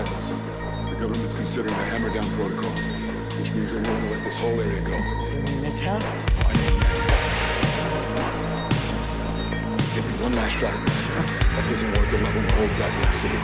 understand something. The government's considering a hammer-down protocol, which means they're willing to let this whole area go. Midtown? I mean, give me one last shot at this. That doesn't work, the level will hold back the city.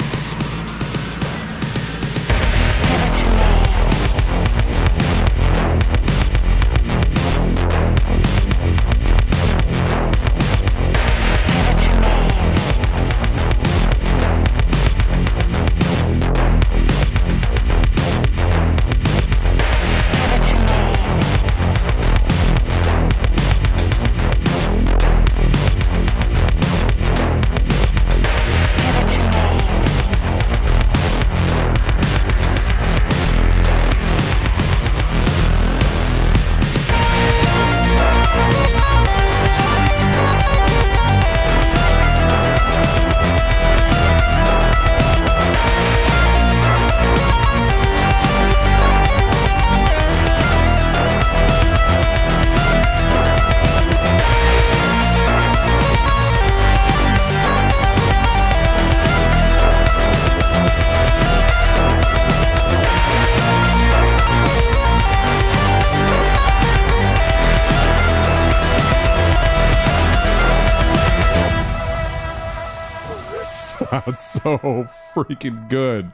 Sounds so freaking good.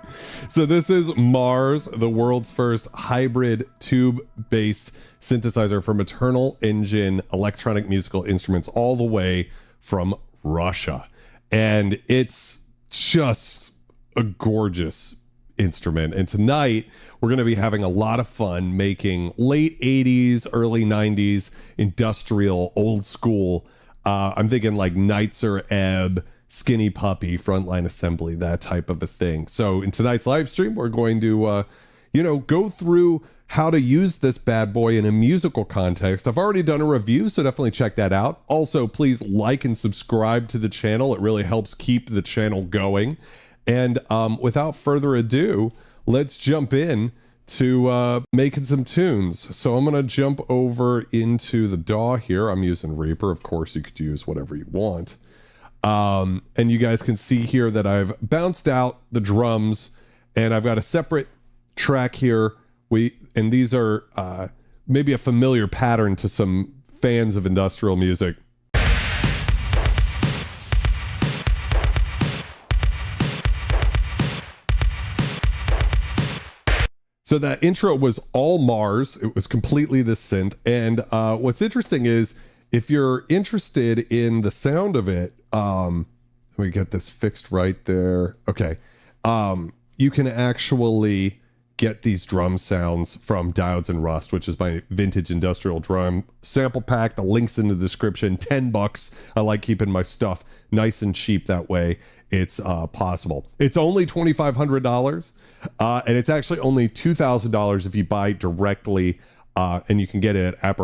So this is Mars, the world's first hybrid tube-based synthesizer for maternal engine electronic musical instruments all the way from Russia. And it's just a gorgeous instrument. And tonight we're going to be having a lot of fun making late 80s, early 90s industrial, old school. I'm thinking like Nitzer Ebb, Skinny Puppy, Frontline Assembly, that type of a thing. So in tonight's live stream, we're going to, go through how to use this bad boy in a musical context. I've already done a review, so definitely check that out. Also, please like and subscribe to the channel. It really helps keep the channel going. And without further ado, let's jump in to making some tunes. So I'm going to jump over into the DAW here. I'm using Reaper. Of course, you could use whatever you want. And you guys can see here that I've bounced out the drums and I've got a separate track here. And these are maybe a familiar pattern to some fans of industrial music. So that intro was all Mars. It was completely the synth. And what's interesting is if you're interested in the sound of it, let me get this fixed right there. Okay. You can actually get these drum sounds from Diodes and Rust, which is my vintage industrial drum sample pack. The link's in the description. $10. I like keeping my stuff nice and cheap that way. It's possible. It's only $2,500, and it's actually only $2,000 if you buy directly, and you can get it at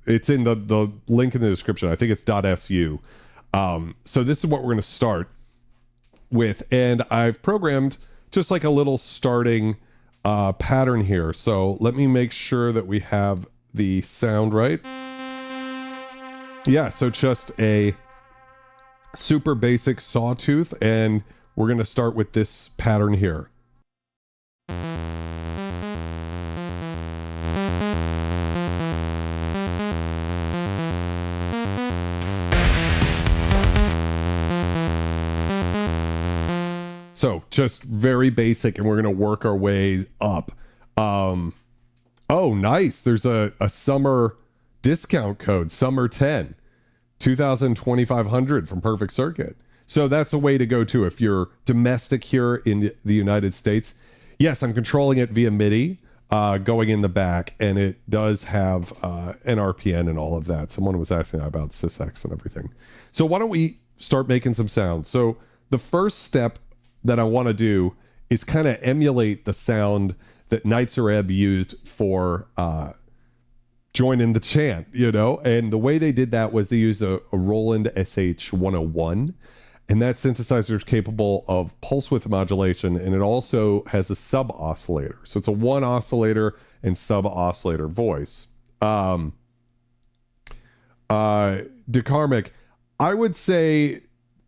it's in the link in the description. I think it's .su. So this is what we're going to start with, and I've programmed just like a little starting pattern here. So let me make sure that we have the sound right. Yeah, so just a super basic sawtooth, and we're going to start with this pattern here. So just very basic, and we're going to work our way up. Oh, nice. There's a summer discount code, summer 10, 2,500 from Perfect Circuit. So that's a way to go too. If you're domestic here in the United States, yes, I'm controlling it via MIDI, going in the back, and it does have an RPN and all of that. Someone was asking about SysX and everything. So why don't we start making some sound? So the first step that I want to do is kind of emulate the sound that Nitzer Ebb used for joining the chant, and the way they did that was they used a Roland SH-101, and that synthesizer is capable of pulse width modulation, and it also has a sub oscillator. So it's a one oscillator and sub oscillator voice. DeCarmick, I would say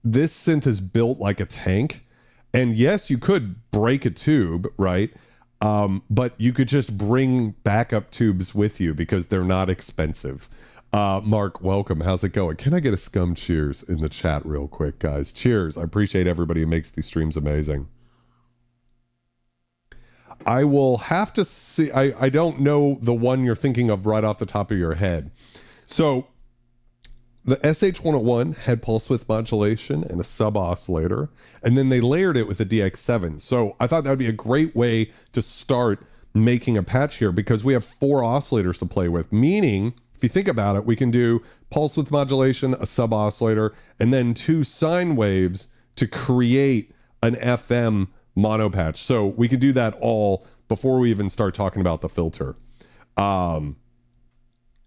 this synth is built like a tank. And yes, you could break a tube, right? But you could just bring backup tubes with you because they're not expensive. Mark, welcome. How's it going? Can I get a scum cheers in the chat real quick, guys? Cheers. I appreciate everybody who makes these streams amazing. I will have to see. I don't know the one you're thinking of right off the top of your head. So the SH-101 had pulse width modulation and a sub oscillator, and then they layered it with a DX7. So I thought that would be a great way to start making a patch here because we have 4 oscillators to play with, meaning if you think about it, we can do pulse width modulation, a sub oscillator, and then 2 sine waves to create an FM mono patch. So we can do that all before we even start talking about the filter.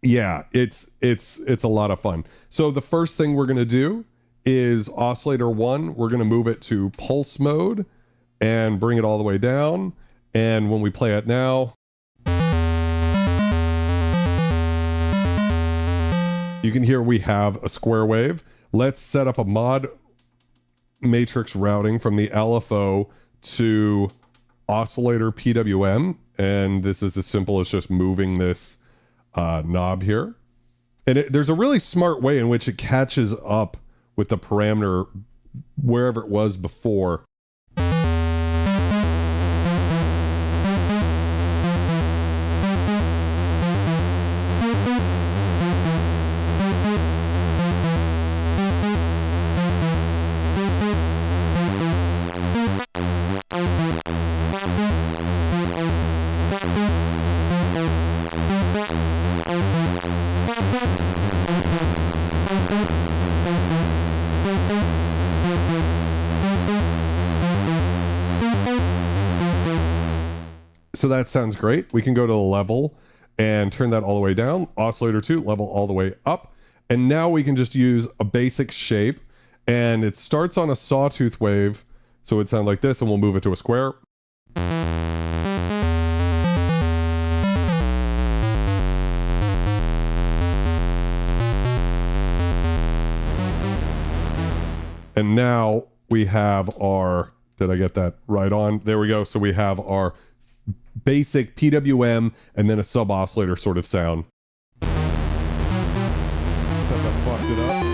Yeah, it's a lot of fun. So the first thing we're going to do is oscillator 1. We're going to move it to pulse mode and bring it all the way down. And when we play it now, you can hear we have a square wave. Let's set up a mod matrix routing from the LFO to oscillator PWM. And this is as simple as just moving this knob here. And there's a really smart way in which it catches up with the parameter wherever it was before. So that sounds great. We can go to the level and turn that all the way down. Oscillator 2, level all the way up. And now we can just use a basic shape. And it starts on a sawtooth wave. So it would sound like this, and we'll move it to a square. And now we have our, did I get that right on? There we go. So we have our basic PWM and then a sub oscillator sort of sound. Except I fucked it up.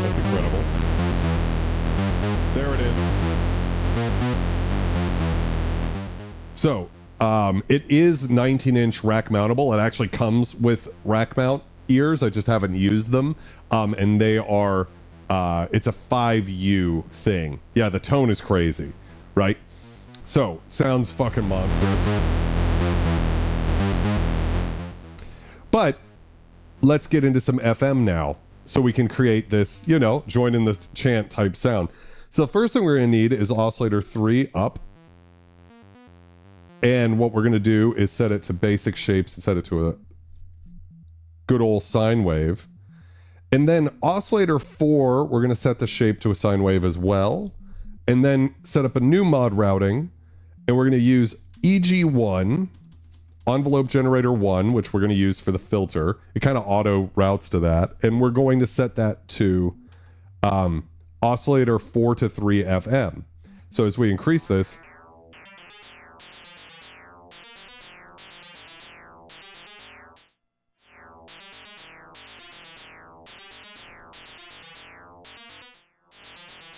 That's incredible. There it is. So it is 19-inch rack mountable. It actually comes with rack mount ears. I just haven't used them. And they are it's a 5U thing. Yeah, the tone is crazy, right? So, sounds fucking monstrous. But let's get into some FM now so we can create this, you know, join in the chant type sound. So the first thing we're going to need is oscillator 3 up. And what we're going to do is set it to basic shapes and set it to a good old sine wave. And then oscillator 4, we're going to set the shape to a sine wave as well. And then set up a new mod routing. And we're going to use EG1, envelope generator 1, which we're going to use for the filter. It kind of auto routes to that. And we're going to set that to oscillator 4 to 3 FM. So as we increase this,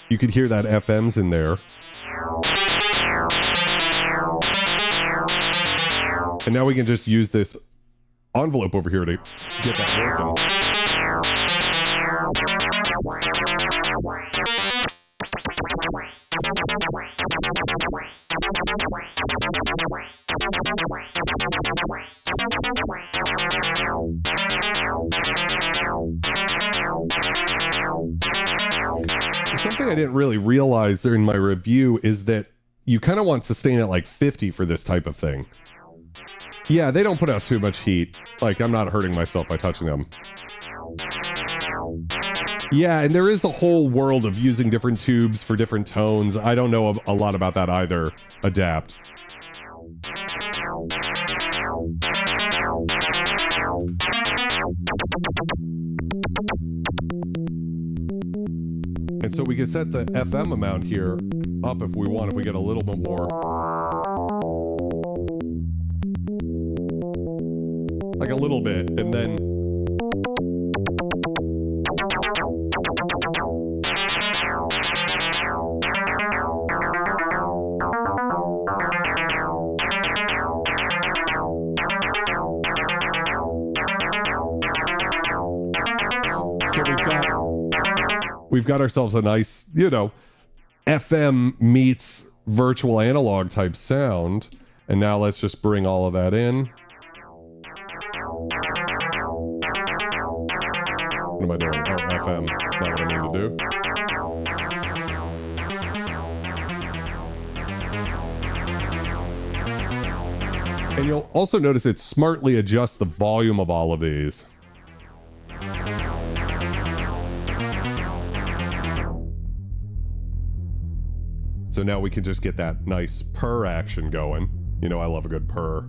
you could hear that FM's in there. And now we can just use this envelope over here to get that working. Something I didn't really realize during my review is that you kind of want sustain at like 50 for this type of thing. Yeah, they don't put out too much heat. Like, I'm not hurting myself by touching them. Yeah, and there is the whole world of using different tubes for different tones. I don't know a lot about that either. Adapt. And so we can set the FM amount here up if we want, if we get a little bit more. Like a little bit, and then we've got ourselves a nice, FM meets virtual analog type sound. And now let's just bring all of that in. What am I doing? Oh, FM. That's not what I mean to do. And you'll also notice it smartly adjusts the volume of all of these. So now we can just get that nice purr action going. I love a good purr.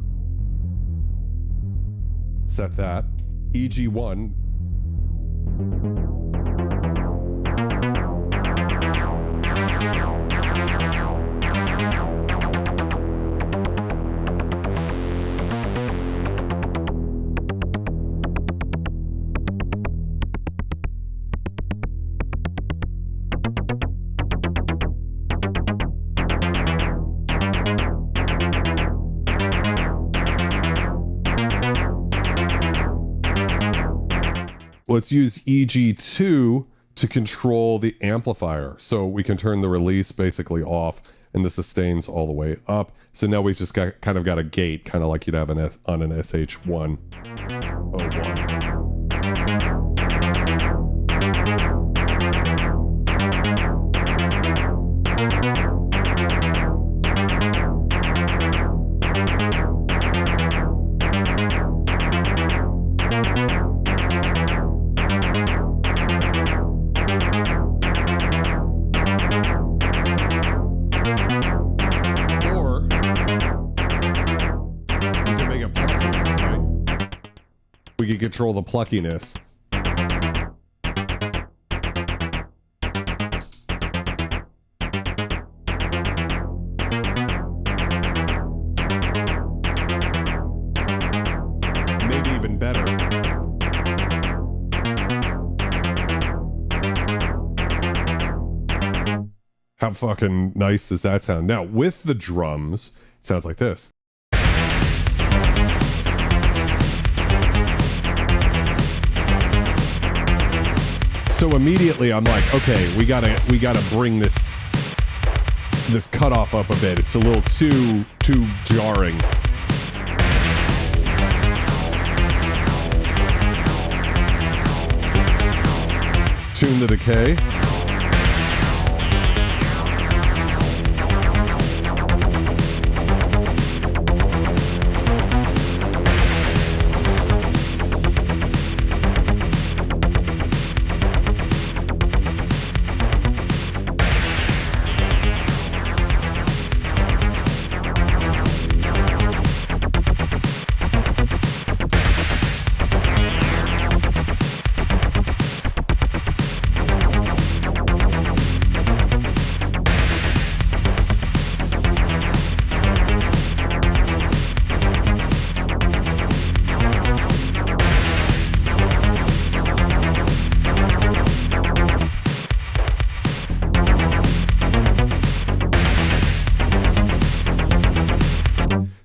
Set that. EG1. Let's use EG2 to control the amplifier. So we can turn the release basically off and the sustains all the way up. So now we've just got a gate, kind of like you'd have on an SH101. We can control the pluckiness. Maybe even better. How fucking nice does that sound? Now, with the drums, it sounds like this. So immediately I'm like, okay, we gotta bring this cutoff up a bit. It's a little too jarring. Tune the decay.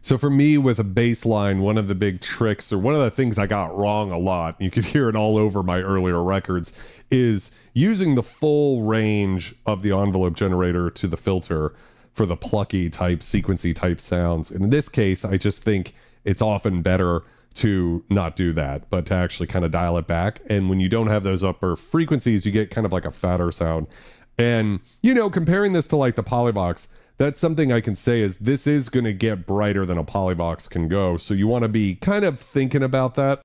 So for me, with a bass line, one of the big tricks, or one of the things I got wrong a lot, you could hear it all over my earlier records, is using the full range of the envelope generator to the filter for the plucky type, sequency type sounds. And in this case, I just think it's often better to not do that, but to actually kind of dial it back. And when you don't have those upper frequencies, you get kind of like a fatter sound. And, comparing this to like the Polyvox, that's something I can say is this is going to get brighter than a Polyvox can go. So you want to be kind of thinking about that.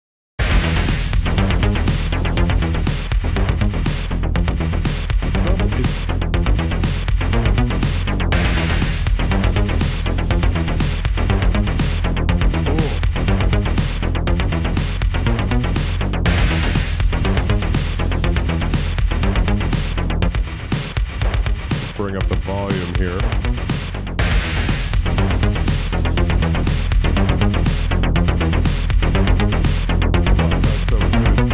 bring up the volume here. Oh, sounds so good.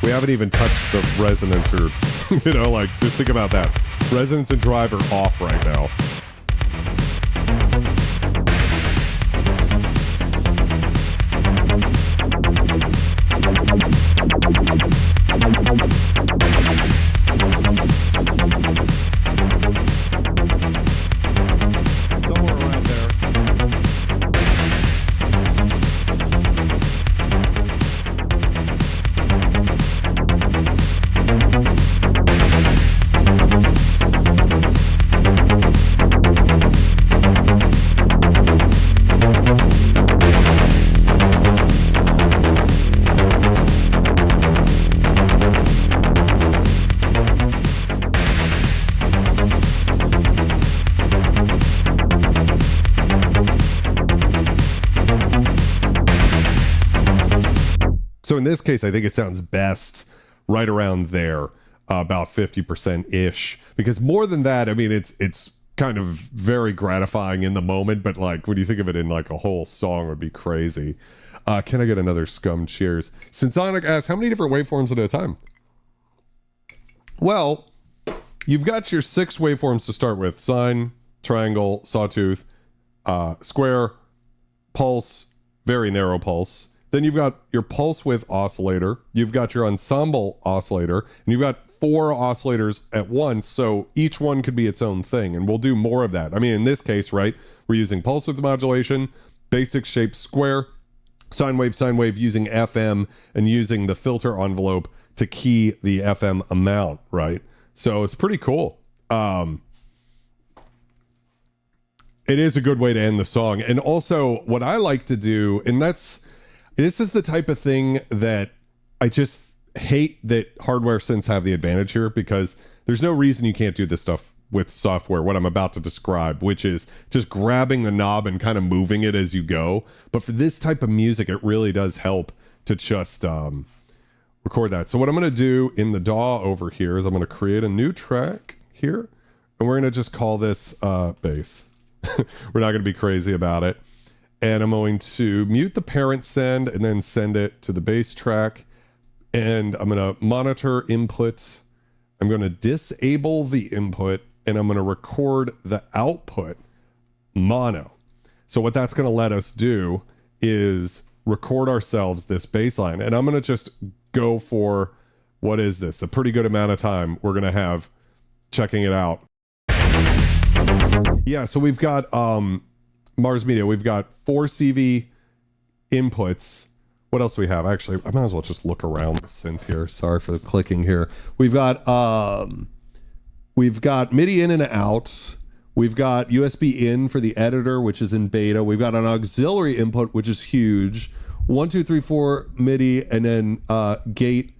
We haven't even touched the resonance or, like, just think about that. Resonance and drive are off right now. Somewhere around there. So in this case, I think it sounds best right around there, about 50%-ish. Because more than that, I mean, it's kind of very gratifying in the moment, but like when you think of it in like a whole song, it would be crazy. Can I get another scum cheers? Synthonic asks, how many different waveforms at a time? Well, you've got your 6 waveforms to start with: sine, triangle, sawtooth, square, pulse, very narrow pulse. Then you've got your pulse width oscillator, you've got your ensemble oscillator, and you've got 4 oscillators at once, so each one could be its own thing, and we'll do more of that. I mean, in this case, right, we're using pulse width modulation, basic shape square, sine wave, using FM, and using the filter envelope to key the FM amount, right? So it's pretty cool. It is a good way to end the song. And also, what I like to do, and this is the type of thing that I just hate that hardware synths have the advantage here, because there's no reason you can't do this stuff with software, what I'm about to describe, which is just grabbing the knob and kind of moving it as you go. But for this type of music, it really does help to just record that. So what I'm going to do in the DAW over here is I'm going to create a new track here, and we're going to just call this bass. We're not going to be crazy about it. And I'm going to mute the parent send and then send it to the bass track. And I'm going to monitor input. I'm going to disable the input, and I'm going to record the output mono. So what that's going to let us do is record ourselves this bass line. And I'm going to just go for, what is this? A pretty good amount of time we're going to have checking it out. Yeah, so we've got Mars Media. We've got 4 CV inputs. What else do we have? Actually, I might as well just look around the synth here. Sorry for the clicking here. We've got MIDI in and out. We've got USB in for the editor, which is in beta. We've got an auxiliary input, which is huge. 1, 2, 3, 4 MIDI, and then gate.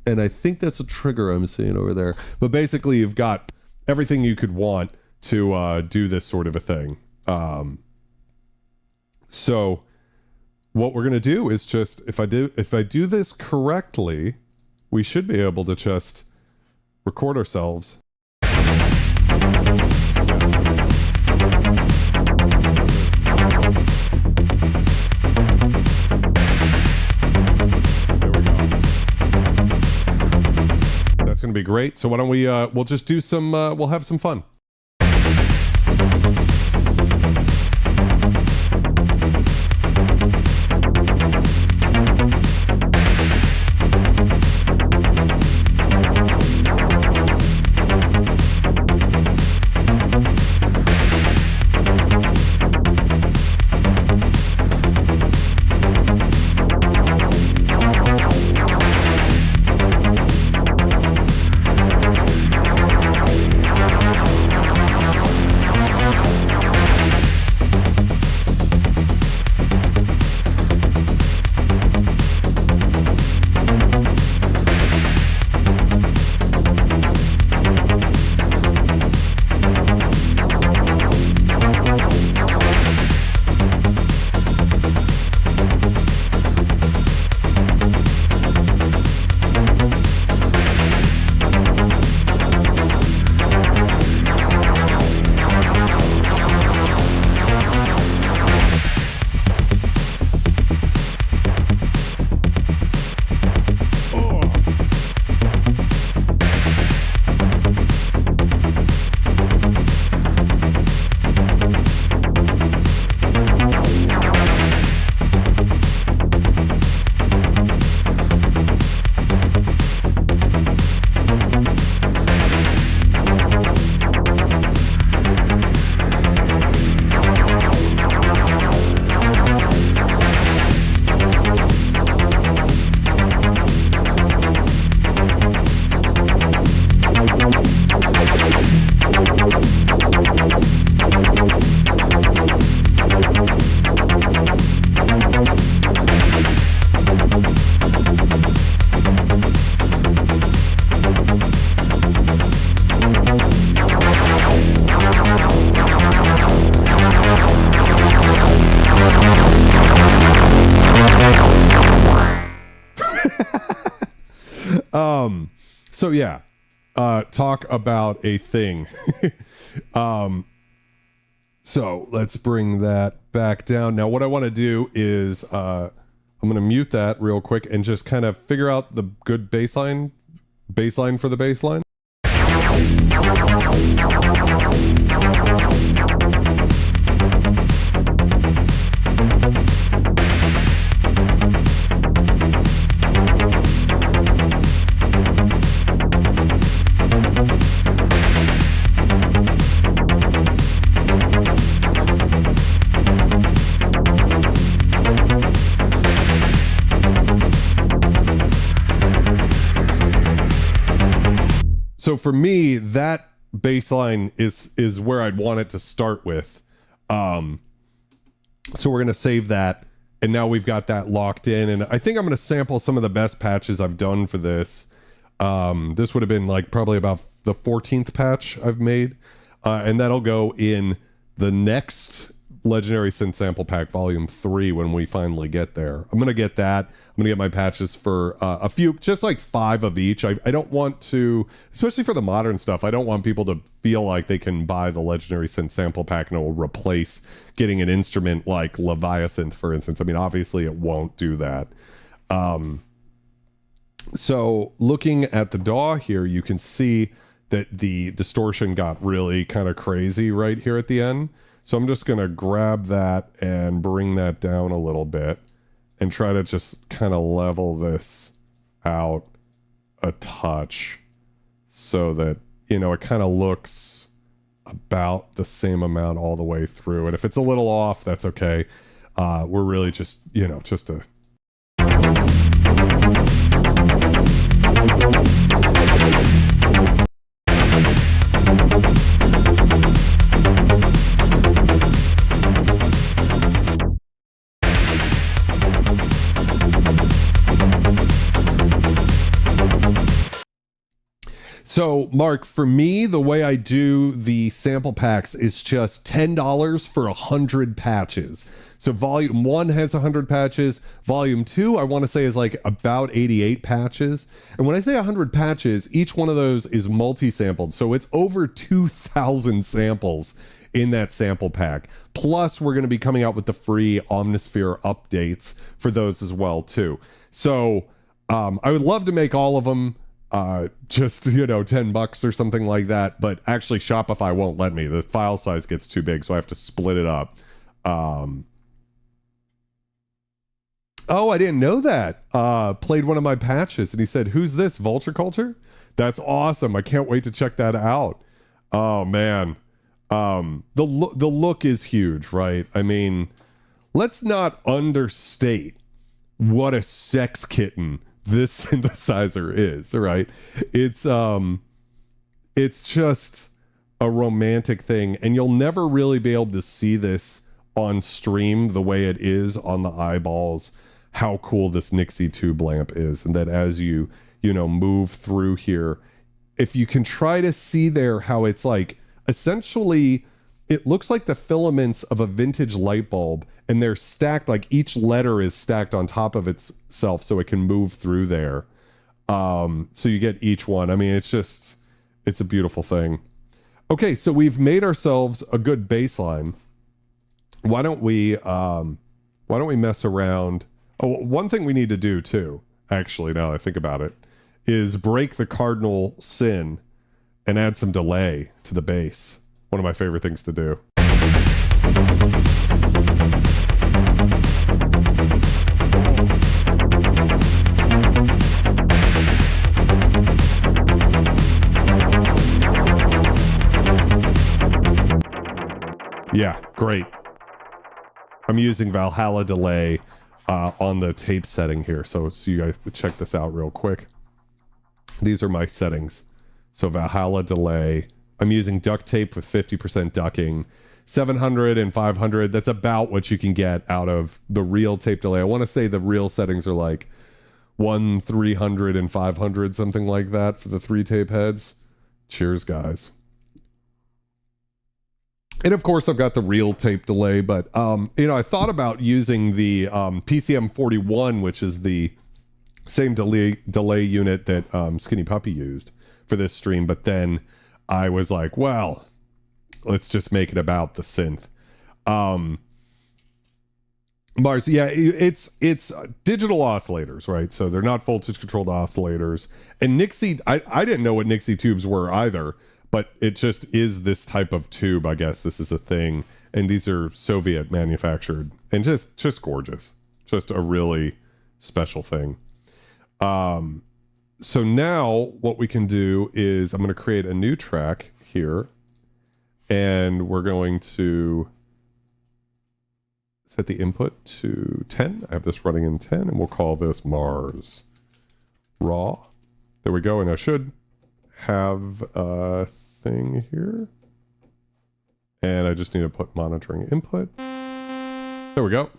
And I think that's a trigger I'm seeing over there. But basically, you've got everything you could want to do this sort of a thing. So what we're going to do is just, if I do this correctly, we should be able to just record ourselves. That's going to be great. So why don't we, we'll just do some, we'll have some fun. So yeah, talk about a thing. So let's bring that back down. Now what I want to do is I'm going to mute that real quick and just kind of figure out the good baseline for the baseline. So for me, that baseline is where I'd want it to start with. So we're going to save that. And now we've got that locked in. And I think I'm going to sample some of the best patches I've done for this. This would have been like probably about the 14th patch I've made. And that'll go in the next Legendary Synth Sample Pack Volume 3 when we finally get there. I'm going to get that. I'm going to get my patches for a few, just like 5 of each. I don't want to, especially for the modern stuff, I don't want people to feel like they can buy the Legendary Synth Sample Pack and it will replace getting an instrument like Leviathan, for instance. I mean, obviously it won't do that. So looking at the DAW here, you can see that the distortion got really kind of crazy right here at the end. So I'm just going to grab that and bring that down a little bit and try to just kind of level this out a touch so that, you know, it kind of looks about the same amount all the way through. And if it's a little off, that's okay. We're really just, you know, just a... So, Mark, for me, the way I do the sample packs is just $10 for 100 patches. So Volume 1 has 100 patches. Volume 2, I want to say, is like about 88 patches. And when I say 100 patches, each one of those is multi-sampled. So it's over 2,000 samples in that sample pack. Plus, we're going to be coming out with the free Omnisphere updates for those as well, too. So I would love to make all of them. Just, you know, $10 or something like that, but actually Shopify won't let me. The file size gets too big, so I have to split it up. Oh, I didn't know that. Played one of my patches and he said, "Who's this, Vulture Culture?" That's awesome. I can't wait to check that out. Oh man. The look is huge, right? I mean, let's not understate what a sex kitten this synthesizer is, right? It's just a romantic thing, and you'll never really be able to see this on stream the way it is on the eyeballs, how cool this Nixie tube lamp is. And that as you know, move through here, if you can try to see there how it's like, essentially, it looks like the filaments of a vintage light bulb, and they're stacked, like each letter is stacked on top of itself so it can move through there. So you get each one. I mean, it's a beautiful thing. Okay, so we've made ourselves a good baseline. Why don't we mess around? Oh, one thing we need to do too, actually, now that I think about it, is break the cardinal sin and add some delay to the bass. One of my favorite things to do. Yeah, great. I'm using Valhalla delay on the tape setting here, so you guys check this out real quick. These are my settings. So Valhalla delay. I'm using duct tape with 50% ducking. 700 and 500, that's about what you can get out of the real tape delay. I want to say the real settings are like 300 and 500, something like that for the 3 tape heads. Cheers, guys. And of course, I've got the real tape delay, but you know, I thought about using the PCM 41, which is the Same delay unit that Skinny Puppy used for this stream, but then I was like, well, let's just make it about the synth. Mars, yeah, it's digital oscillators, right? So they're not voltage controlled oscillators. And Nixie, I didn't know what Nixie tubes were either, but it just is this type of tube, I guess. This is a thing. And these are Soviet manufactured and just gorgeous. Just a really special thing. So now what we can do is I'm going to create a new track here, and we're going to set the input to 10. I have this running in 10, and we'll call this Mars Raw. There we go. And I should have a thing here. And I just need to put monitoring input. There we go.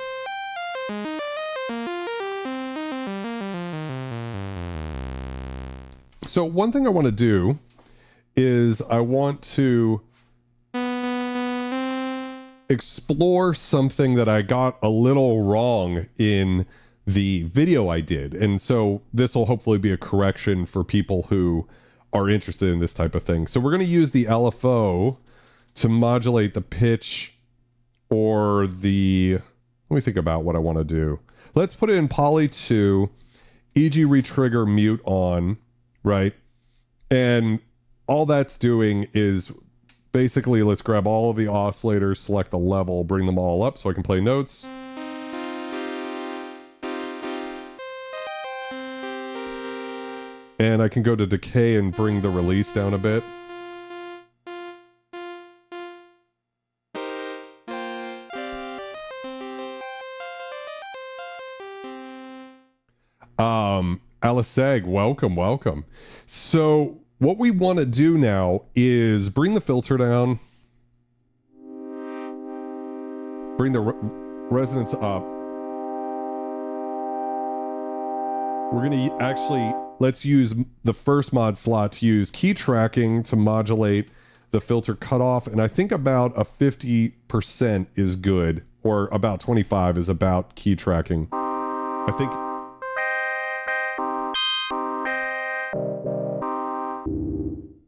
So one thing I want to do is I want to explore something that I got a little wrong in the video I did. And so this will hopefully be a correction for people who are interested in this type of thing. So we're going to use the LFO to modulate the pitch or the... Let me think about what I want to do. Let's put it in Poly 2, EG retrigger mute on, right? And all that's doing is basically, let's grab all of the oscillators, select the level, bring them all up so I can play notes. And I can go to decay and bring the release down a bit. Alice Egg, welcome. So what we want to do now is bring the filter down, bring the resonance up. We're going to actually, let's use the first mod slot to use key tracking to modulate the filter cutoff. And I think about a 50% is good, or about 25 is about key tracking. I think...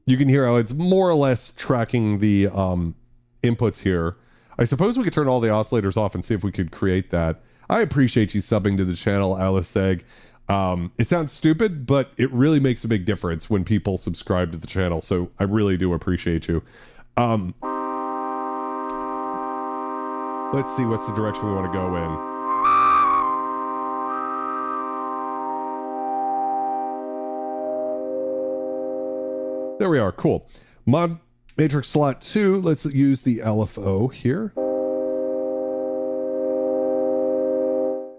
You can hear how it's more or less tracking the inputs here. I suppose we could turn all the oscillators off and see if we could create that. I appreciate you subbing to the channel, Alice Egg. It sounds stupid, but it really makes a big difference when people subscribe to the channel, so I really do appreciate you. Let's see what's the direction we want to go in. There we are, cool. Mod matrix slot 2, let's use the LFO here.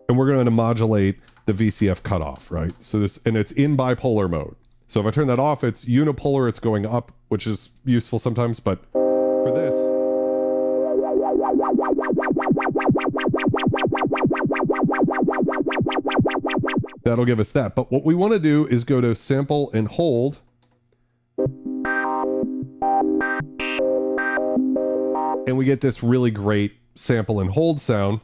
And we're going to modulate the VCF cutoff, right? So this, and it's in bipolar mode. So if I turn that off, it's unipolar, it's going up, which is useful sometimes, but for this... That'll give us that. But what we want to do is go to sample and hold. And we get this really great sample and hold sound.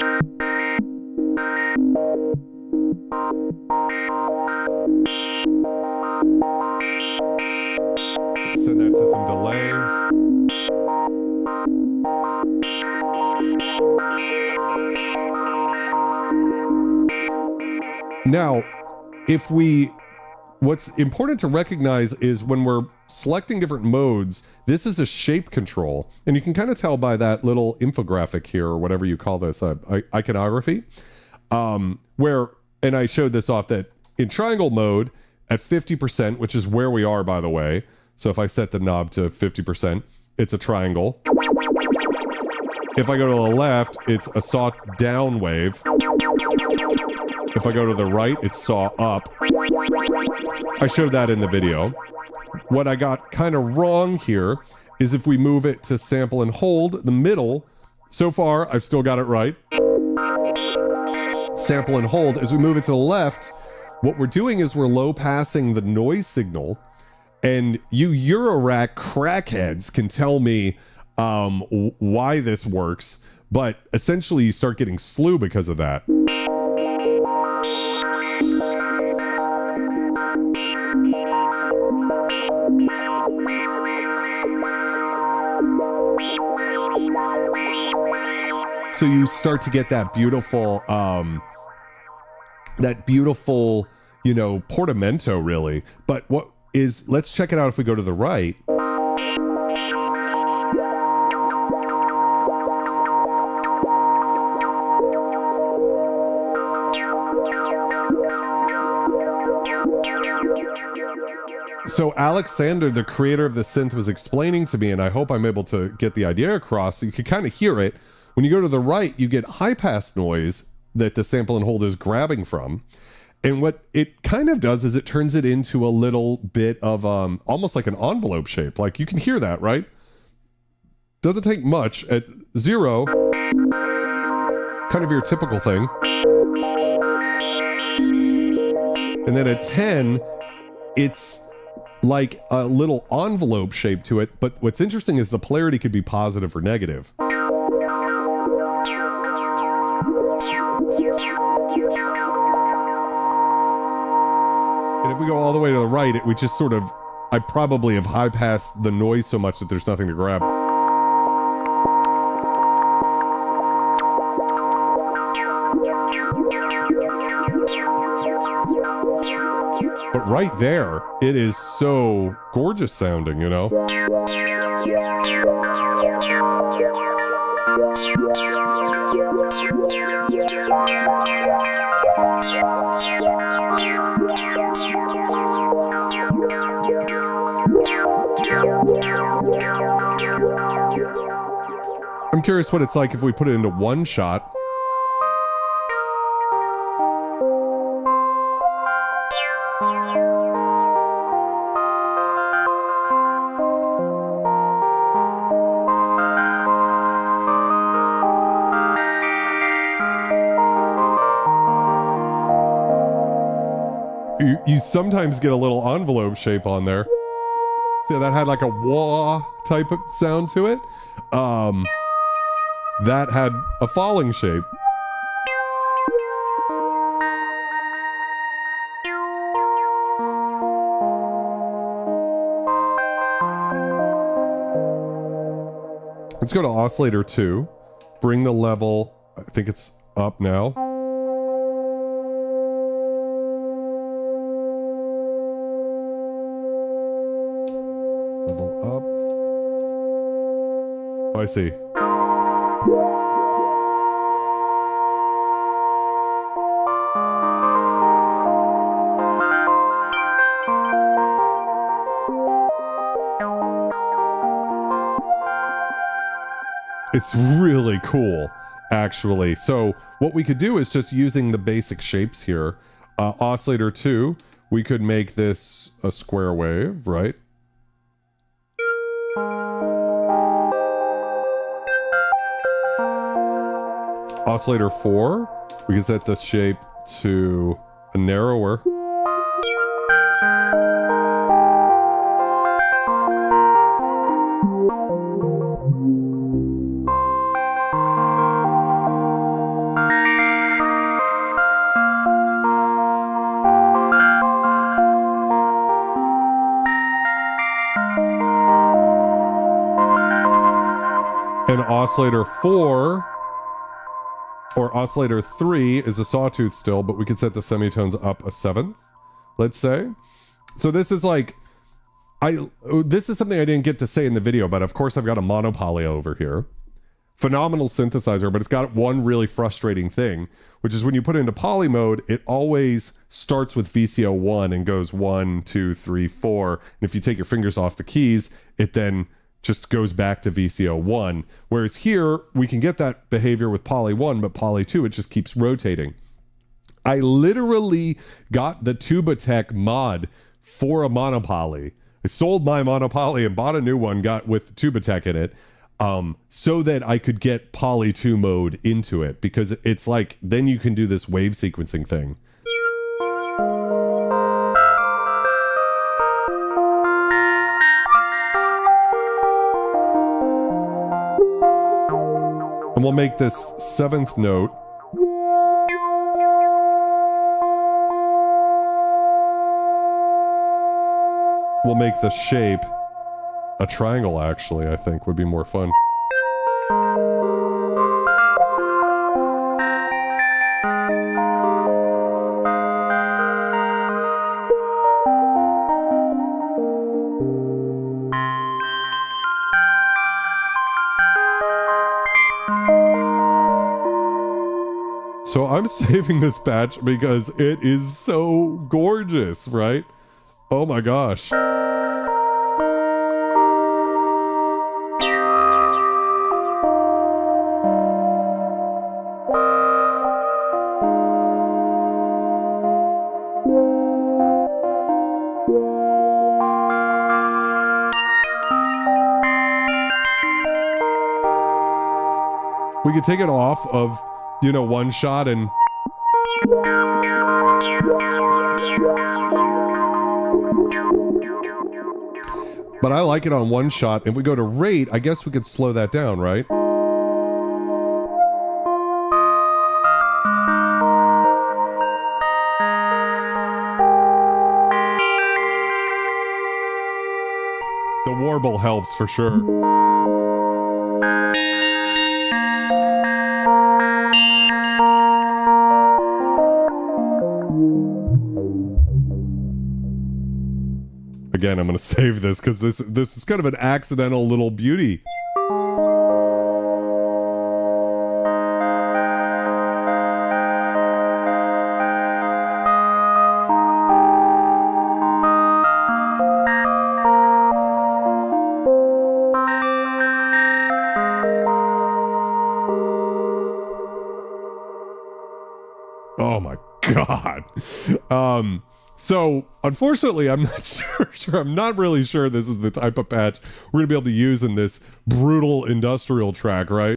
Send that to some delay. Now, what's important to recognize is when we're selecting different modes, this is a shape control. And you can kind of tell by that little infographic here, or whatever you call this, iconography, and I showed this off, that in triangle mode at 50%, which is where we are, by the way. So if I set the knob to 50%, it's a triangle. If I go to the left, it's a saw down wave. If I go to the right, it's saw up. I showed that in the video. What I got kind of wrong here is if we move it to sample and hold, the middle, so far I've still got it right. Sample and hold. As we move it to the left, what we're doing is we're low passing the noise signal, and you Eurorack crackheads can tell me why this works, but essentially you start getting slew because of that. So you start to get that beautiful, portamento really. But let's check it out if we go to the right. So Alexander, the creator of the synth, was explaining to me, and I hope I'm able to get the idea across, so you can kind of hear it. When you go to the right, you get high pass noise that the sample and hold is grabbing from. And what it kind of does is it turns it into a little bit of almost like an envelope shape. Like you can hear that, right? Doesn't take much. At 0, kind of your typical thing. And then at 10, it's like a little envelope shape to it. But what's interesting is the polarity could be positive or negative. And if we go all the way to the right, we just sort of, I probably have high passed the noise so much that there's nothing to grab. But right there, it is so gorgeous sounding, you know? I'm curious what it's like if we put it into one shot. You sometimes get a little envelope shape on there. See, that had like a wah type of sound to it. That had a falling shape. Let's go to oscillator 2. Bring the level, I think it's up now. Level up. Oh, I see. It's really cool, actually. So what we could do is just using the basic shapes here. Oscillator 2, we could make this a square wave, right? Oscillator 4, we can set the shape to a narrower. And oscillator 4 or oscillator 3 is a sawtooth still, but we can set the semitones up a 7th, let's say. So this is like, this is something I didn't get to say in the video, but of course I've got a monopoly over here. Phenomenal synthesizer, but it's got one really frustrating thing, which is when you put it into poly mode, it always starts with VCO 1 and goes 1, 2, 3, 4. And if you take your fingers off the keys, it then just goes back to VCO 1. Whereas here, we can get that behavior with Poly 1, but Poly 2, it just keeps rotating. I literally got the Tuba Tech mod for a monopoly. I sold my monopoly and bought a new one, got with Tuba Tech in it, so that I could get Poly 2 mode into it, because it's like, then you can do this wave sequencing thing. And we'll make this 7th note. We'll make the shape a triangle, actually, I think would be more fun. So I'm saving this patch because it is so gorgeous, right? Oh my gosh. We could take it off of, you know, one shot and... But I like it on one shot. If we go to rate, I guess we could slow that down, right? The warble helps for sure. Again, I'm going to save this because this is kind of an accidental little beauty. Oh my God. So unfortunately, I'm not sure. I'm not really sure this is the type of patch we're gonna be able to use in this brutal industrial track, right?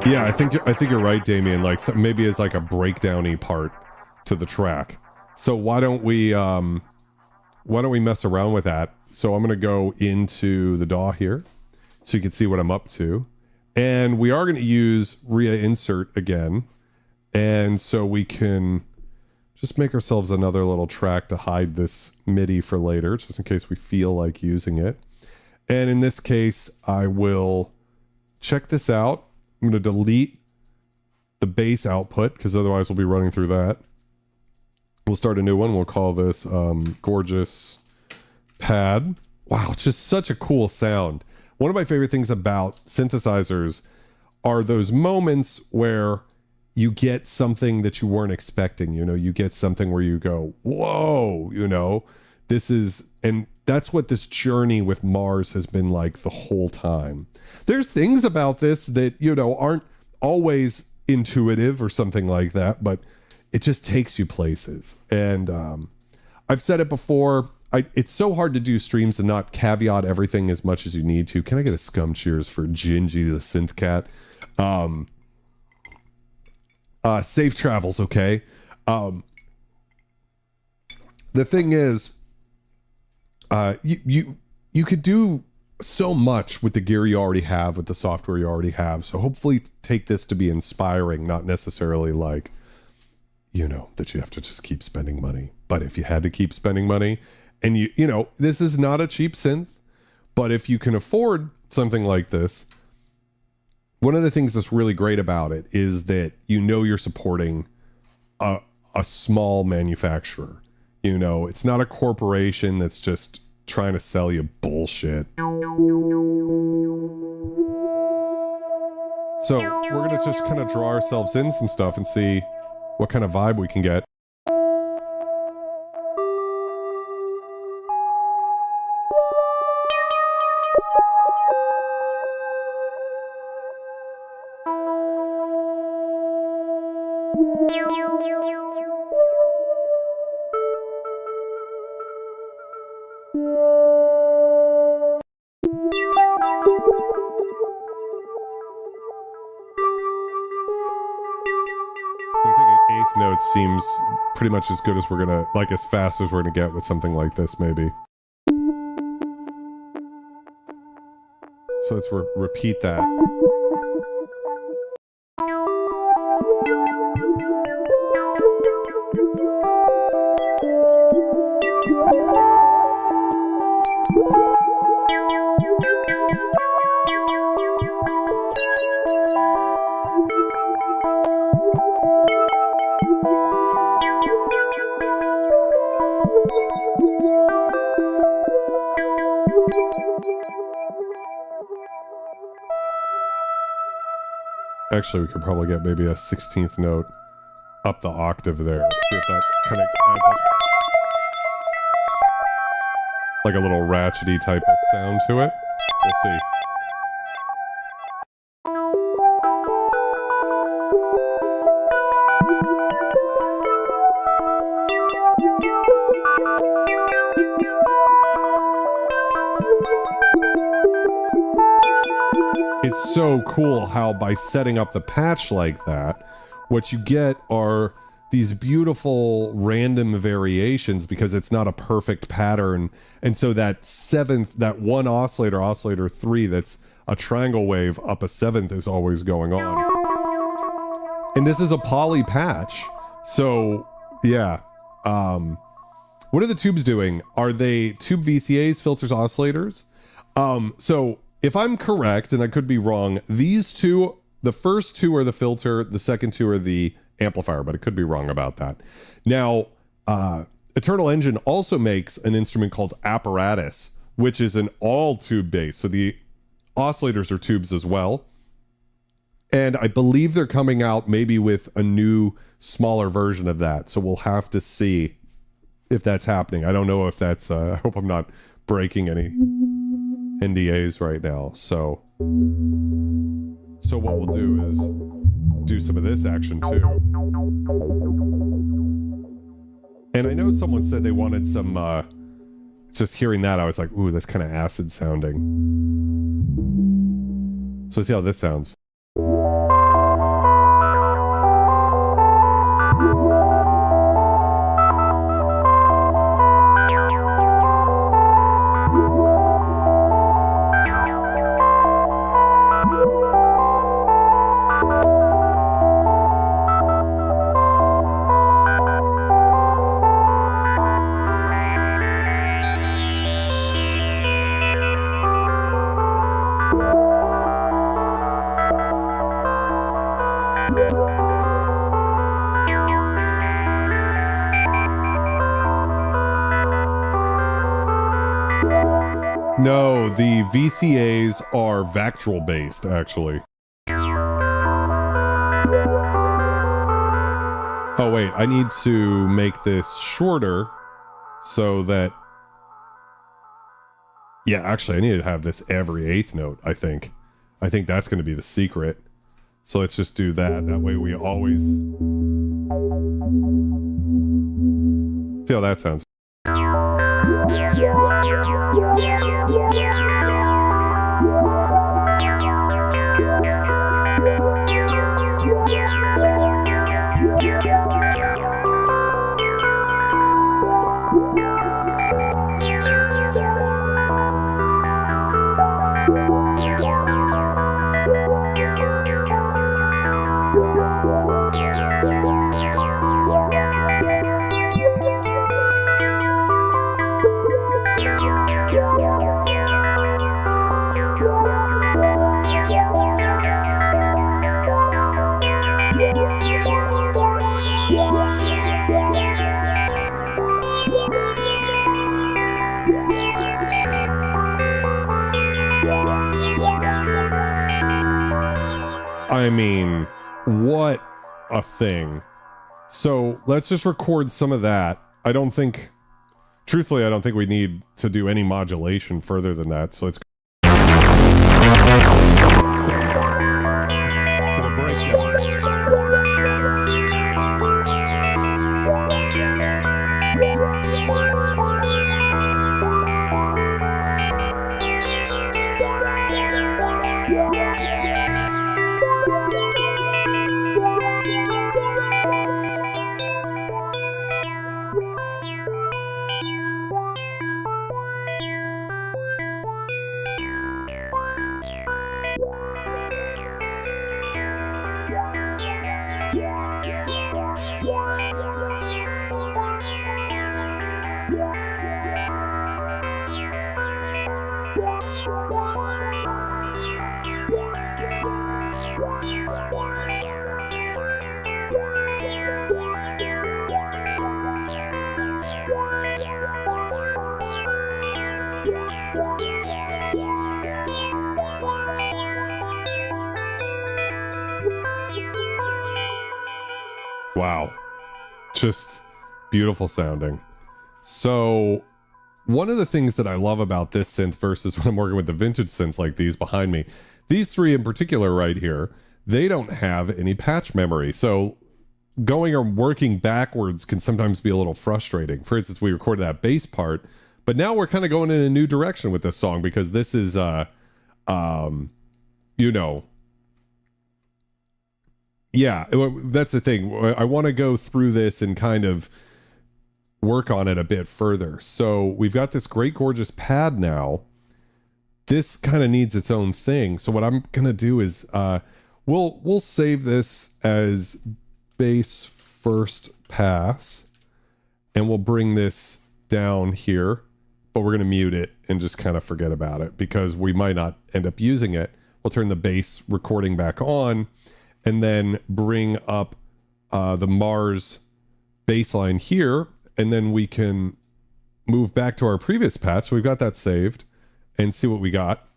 Yeah, I think you're right, Damien. Like maybe it's like a breakdowny part to the track. So why don't we mess around with that? So I'm gonna go into the DAW here, so you can see what I'm up to, and we are gonna use RIA insert again, and so we can just make ourselves another little track to hide this MIDI for later, just in case we feel like using it. And in this case, I will check this out. I'm going to delete the bass output because otherwise we'll be running through that. We'll start a new one. We'll call this Gorgeous Pad. Wow, it's just such a cool sound. One of my favorite things about synthesizers are those moments where you get something that you weren't expecting. You know, you get something where you go, whoa, you know, this is, and that's what this journey with Mars has been like the whole time. There's things about this that, you know, aren't always intuitive or something like that, but it just takes you places. And I've said it before, it's so hard to do streams and not caveat everything as much as you need to. Can I get a scum cheers for Gingy the synth cat? Safe travels, okay? The thing is, you could do so much with the gear you already have, with the software you already have. So hopefully take this to be inspiring, not necessarily like, you know, that you have to just keep spending money. But if you had to keep spending money, and you know, this is not a cheap synth, but if you can afford something like this, one of the things that's really great about it is that, you know, you're supporting a small manufacturer. You know, it's not a corporation that's just trying to sell you bullshit. So we're gonna just kind of draw ourselves in some stuff and see what kind of vibe we can get. eighth note seems pretty much as good as we're gonna, like as fast as we're gonna get with something like this, maybe. So let's repeat that. Actually, we could probably get maybe a 16th note up the octave there. See if that kind of adds like a little ratchety type of sound to it. We'll see. It's so cool how by setting up the patch like that, what you get are these beautiful random variations because it's not a perfect pattern. And so that one oscillator, oscillator 3, that's a triangle wave up a seventh is always going on. And this is a poly patch. So yeah. What are the tubes doing? Are they tube VCAs, filters, oscillators? So if I'm correct, and I could be wrong, these two, the first two are the filter, the second two are the amplifier, but I could be wrong about that. Now, Eternal Engine also makes an instrument called apparatus, which is an all tube base. So the oscillators are tubes as well. And I believe they're coming out maybe with a new, smaller version of that. So we'll have to see if that's happening. I don't know if that's, I hope I'm not breaking any NDAs right now. So what we'll do is do some of this action too. And I know someone said they wanted some, just hearing that, I was like, ooh, that's kind of acid sounding. So let's see how this sounds. No, the VCAs are vactrol-based, actually. Oh, wait, I need to make this shorter so that... Yeah, actually, I need to have this every eighth note, I think. I think that's going to be the secret. So let's just do that. That way we always... See how that sounds. I mean, what a thing. So let's just record some of that. Truthfully, I don't think we need to do any modulation further than that. So let's go. For the breakdown. Wow. Just beautiful sounding. So one of the things that I love about this synth versus when I'm working with the vintage synths like these behind me, these three in particular right here, they don't have any patch memory. So going or working backwards can sometimes be a little frustrating. For instance, we recorded that bass part, but now we're kind of going in a new direction with this song because this is, you know, yeah, that's the thing. I want to go through this and kind of work on it a bit further. So we've got this great, gorgeous pad now. This kind of needs its own thing. So what I'm going to do is we'll save this as bass first pass, and we'll bring this down here, but we're going to mute it and just kind of forget about it because we might not end up using it. We'll turn the bass recording back on and then bring up the Mars bassline here, and then we can move back to our previous patch. So we've got that saved and see what we got.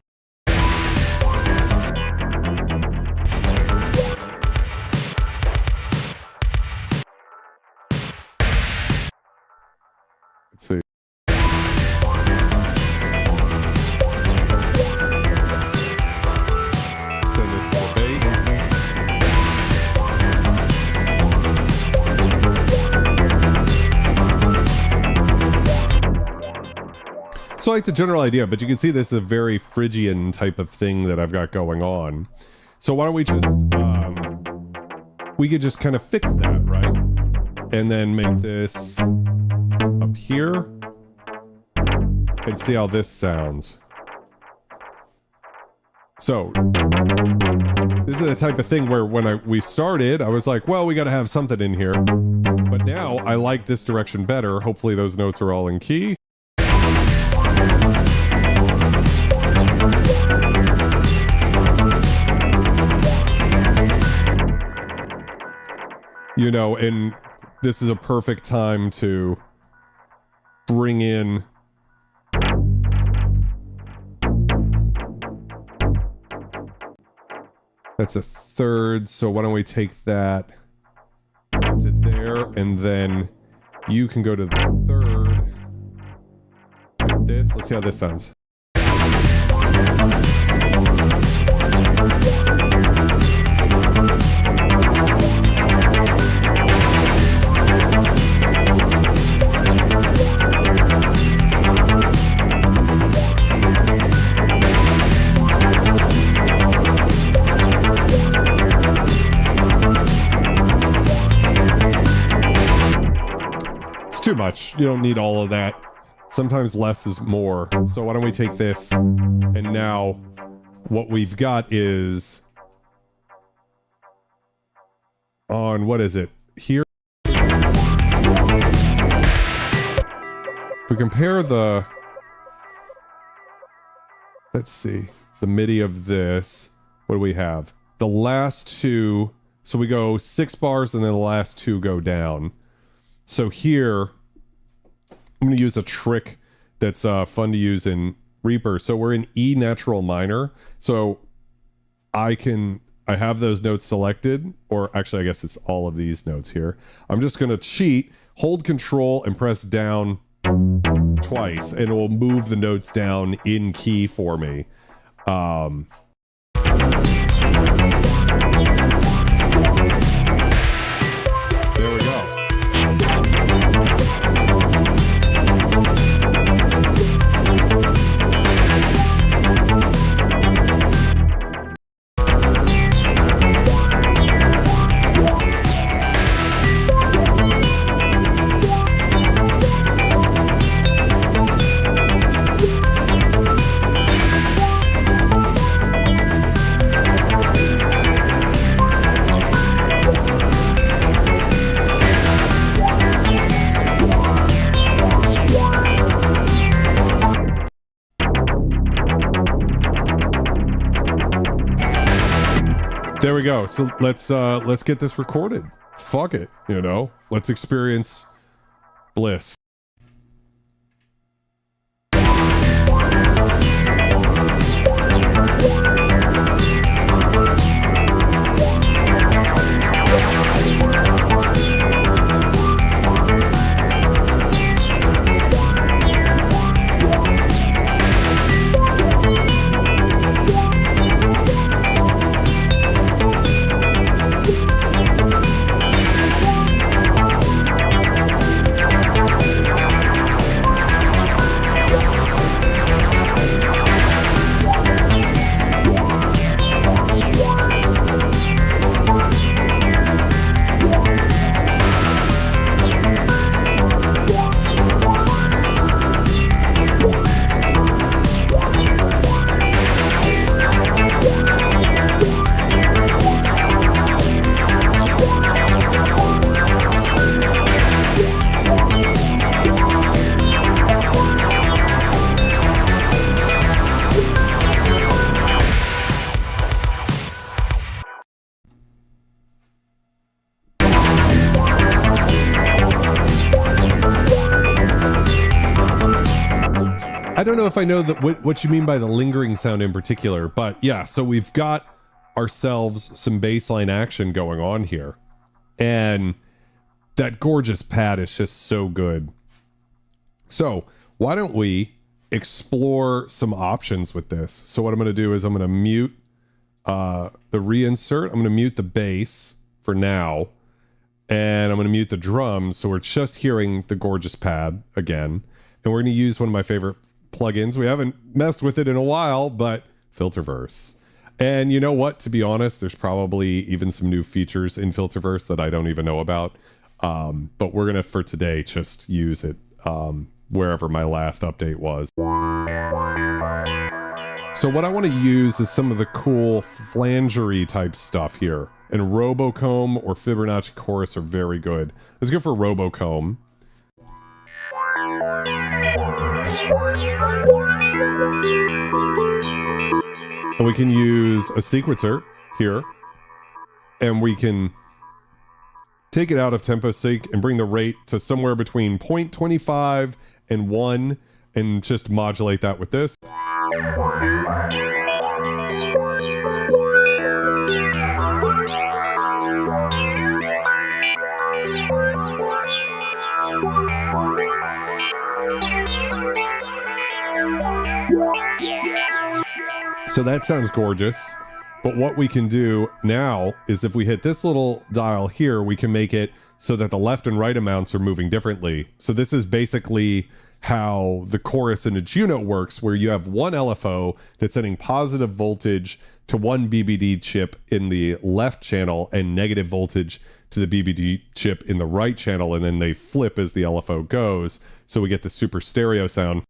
Let's see. Send this to the bass. So I like the general idea, but you can see this is a very Phrygian type of thing that I've got going on. So why don't we just, we could just kind of fix that, right? And then make this up here and see how this sounds. So this is the type of thing where when we started, I was like, well, we got to have something in here. But now I like this direction better. Hopefully those notes are all in key. You know, and this is a perfect time to bring in that's a third, so why don't we take that to there, and then you can go to the third like this. Let's see how this sounds. Too much. You don't need all of that. Sometimes less is more. So why don't we take this, and now what we've got is on, what is it here? If we compare the, let's see, the MIDI of this, what do we have? The last two, so we go 6 bars and then the last 2 go down. So here, I'm going to use a trick that's fun to use in Reaper. So we're in E natural minor. So I have those notes selected, or actually I guess it's all of these notes here. I'm just going to cheat, hold control and press down twice, and it will move the notes down in key for me. There we go. There we go. So let's get this recorded. Fuck it, you know. Let's experience bliss. I don't know if I know what you mean by the lingering sound in particular, but yeah, so we've got ourselves some bassline action going on here. And that gorgeous pad is just so good. So why don't we explore some options with this? So what I'm going to do is I'm going to mute the reinsert. I'm going to mute the bass for now. And I'm going to mute the drums. So we're just hearing the gorgeous pad again. And we're going to use one of my favorite plugins. We haven't messed with it in a while, but Filterverse. And you know what? To be honest, there's probably even some new features in Filterverse that I don't even know about. But we're going to, for today, just use it wherever my last update was. So what I want to use is some of the cool flangery type stuff here. And Robocomb or Fibonacci chorus are very good. Let's go for Robocomb. And we can use a sequencer here. And we can take it out of tempo sync and bring the rate to somewhere between 0.25 and 1 and just modulate that with this. So that sounds gorgeous. But what we can do now is if we hit this little dial here, we can make it so that the left and right amounts are moving differently. So this is basically how the chorus in a Juno works, where you have one LFO that's sending positive voltage to one BBD chip in the left channel and negative voltage to the BBD chip in the right channel, and then they flip as the LFO goes. So we get the super stereo sound.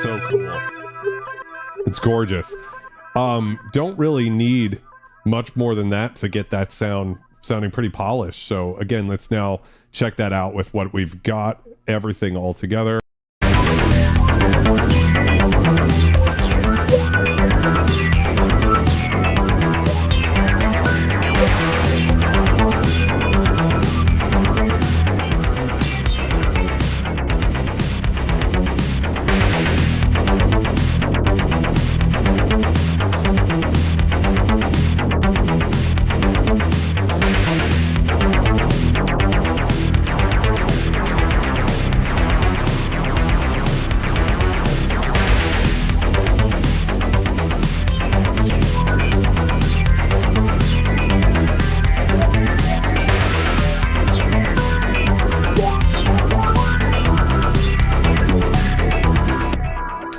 So cool. It's gorgeous. Don't really need much more than that to get that sounding pretty polished. So again, let's now check that out with what we've got, everything all together.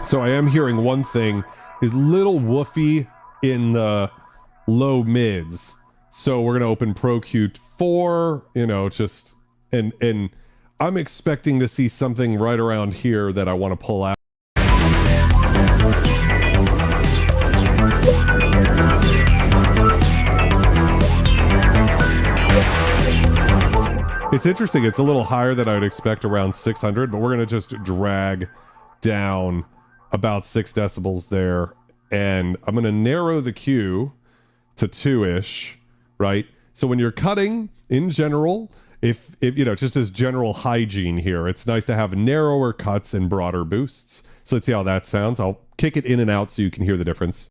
So I am hearing one thing, is a little woofy in the low mids. So we're going to open Pro Q4, you know, just, and I'm expecting to see something right around here that I want to pull out. It's interesting. It's a little higher than I would expect, around 600, but we're going to just drag down about 6 decibels there. And I'm going to narrow the Q to 2-ish, right? So when you're cutting in general, if you know, just as general hygiene here, it's nice to have narrower cuts and broader boosts. So let's see how that sounds. I'll kick it in and out so you can hear the difference.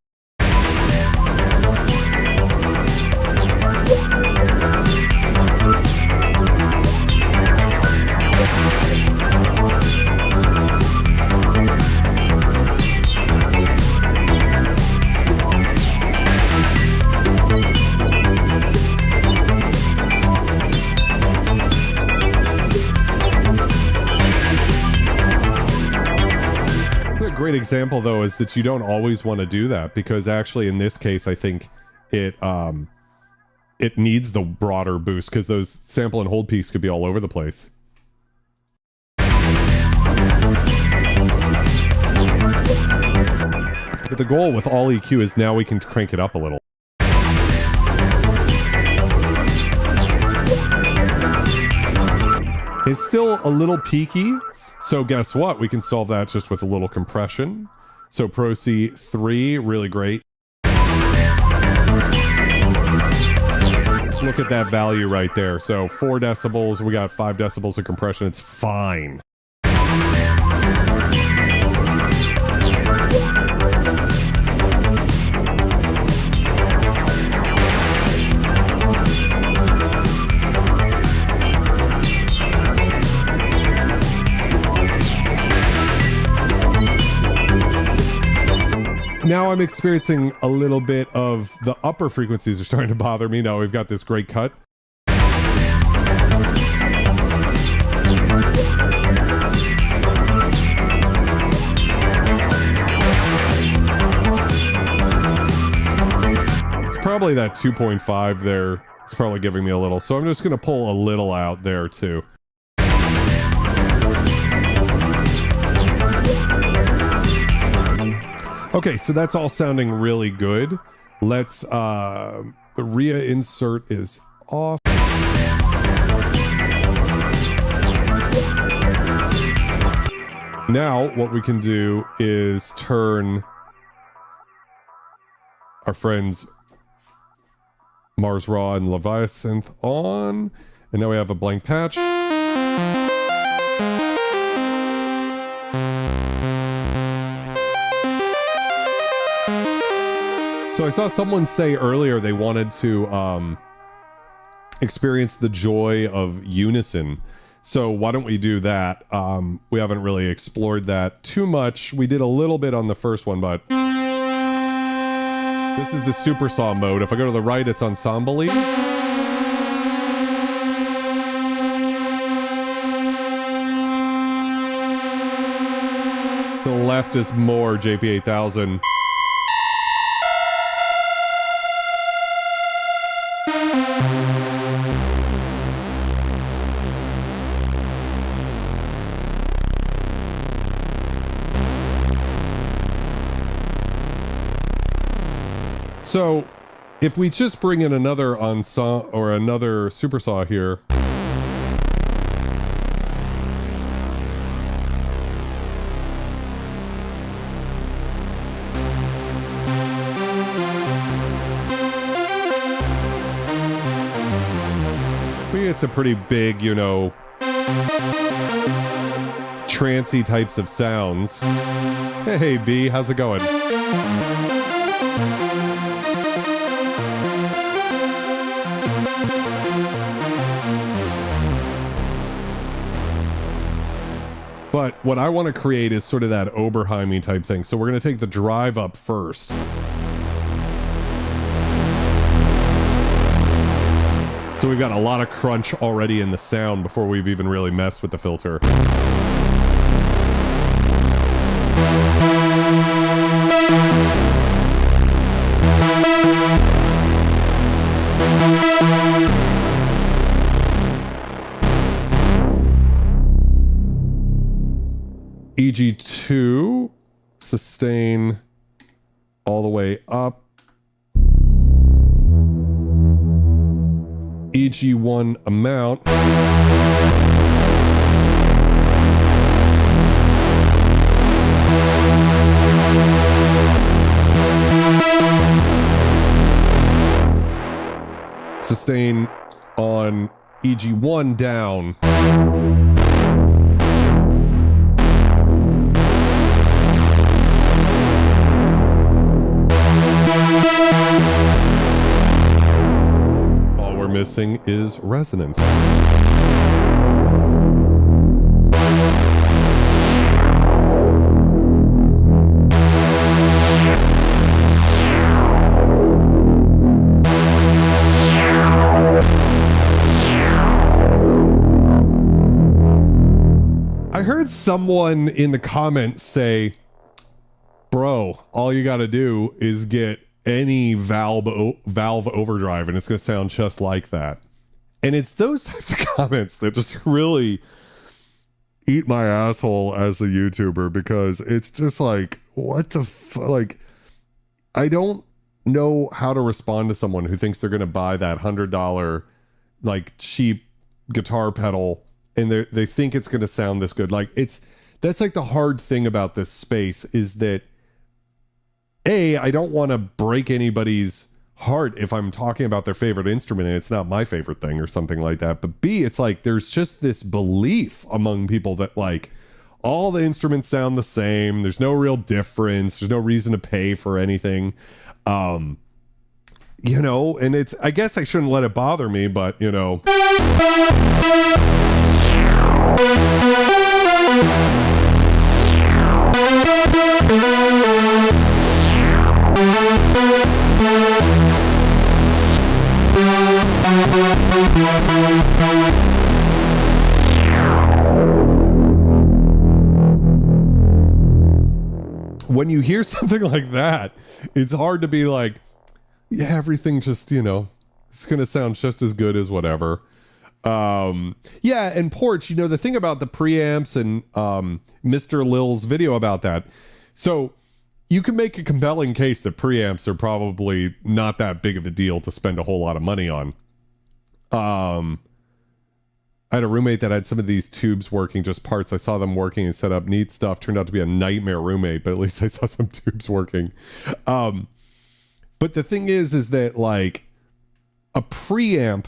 Great example though is that you don't always want to do that, because actually in this case I think it needs the broader boost, because those sample and hold peaks could be all over the place. But the goal with all EQ is now we can crank it up a little. It's still a little peaky. So guess what? We can solve that just with a little compression. So Pro C3, really great. Look at that value right there. So 4 decibels, we got 5 decibels of compression. It's fine. Now I'm experiencing a little bit of the upper frequencies are starting to bother me. Now we've got this great cut. It's probably that 2.5 there. It's probably giving me a little. So I'm just going to pull a little out there too. Okay, so that's all sounding really good. Let's, the RIA insert is off. Now, what we can do is turn our friends Mars Raw and Leviathan on. And now we have a blank patch. So I saw someone say earlier they wanted to experience the joy of Unison. So why don't we do that? We haven't really explored that too much. We did a little bit on the first one, but this is the Supersaw mode. If I go to the right, it's ensemble. To the left is more JP8000. So, if we just bring in another ensemble or another Supersaw here, it's a pretty big, you know, trancey types of sounds. Hey, B, how's it going? But what I want to create is sort of that Oberheim-y type thing. So we're going to take the drive up first. So we've got a lot of crunch already in the sound before we've even really messed with the filter. EG2, sustain all the way up. EG1 amount. Sustain on EG1 down. Missing is resonance. I heard someone in the comments say, bro, all you gotta do is get any valve overdrive and it's going to sound just like that. And it's those types of comments that just really eat my asshole as a YouTuber, because it's just like, what the like, I don't know how to respond to someone who thinks they're going to buy that $100 like cheap guitar pedal and they think it's going to sound this good. Like that's like the hard thing about this space is that I don't want to break anybody's heart if I'm talking about their favorite instrument and it's not my favorite thing or something like that. But B, it's like there's just this belief among people that like all the instruments sound the same. There's no real difference. There's no reason to pay for anything. You know, and I guess I shouldn't let it bother me, but you know. When you hear something like that, it's hard to be like, yeah, everything just, you know, it's going to sound just as good as whatever. Yeah, and Porch, you know, the thing about the preamps and Mr. Lil's video about that. So you can make a compelling case that preamps are probably not that big of a deal to spend a whole lot of money on. I had a roommate that had some of these tubes working, just parts. I saw them working and set up neat stuff. Turned out to be a nightmare roommate, but at least I saw some tubes working. But the thing is that like a preamp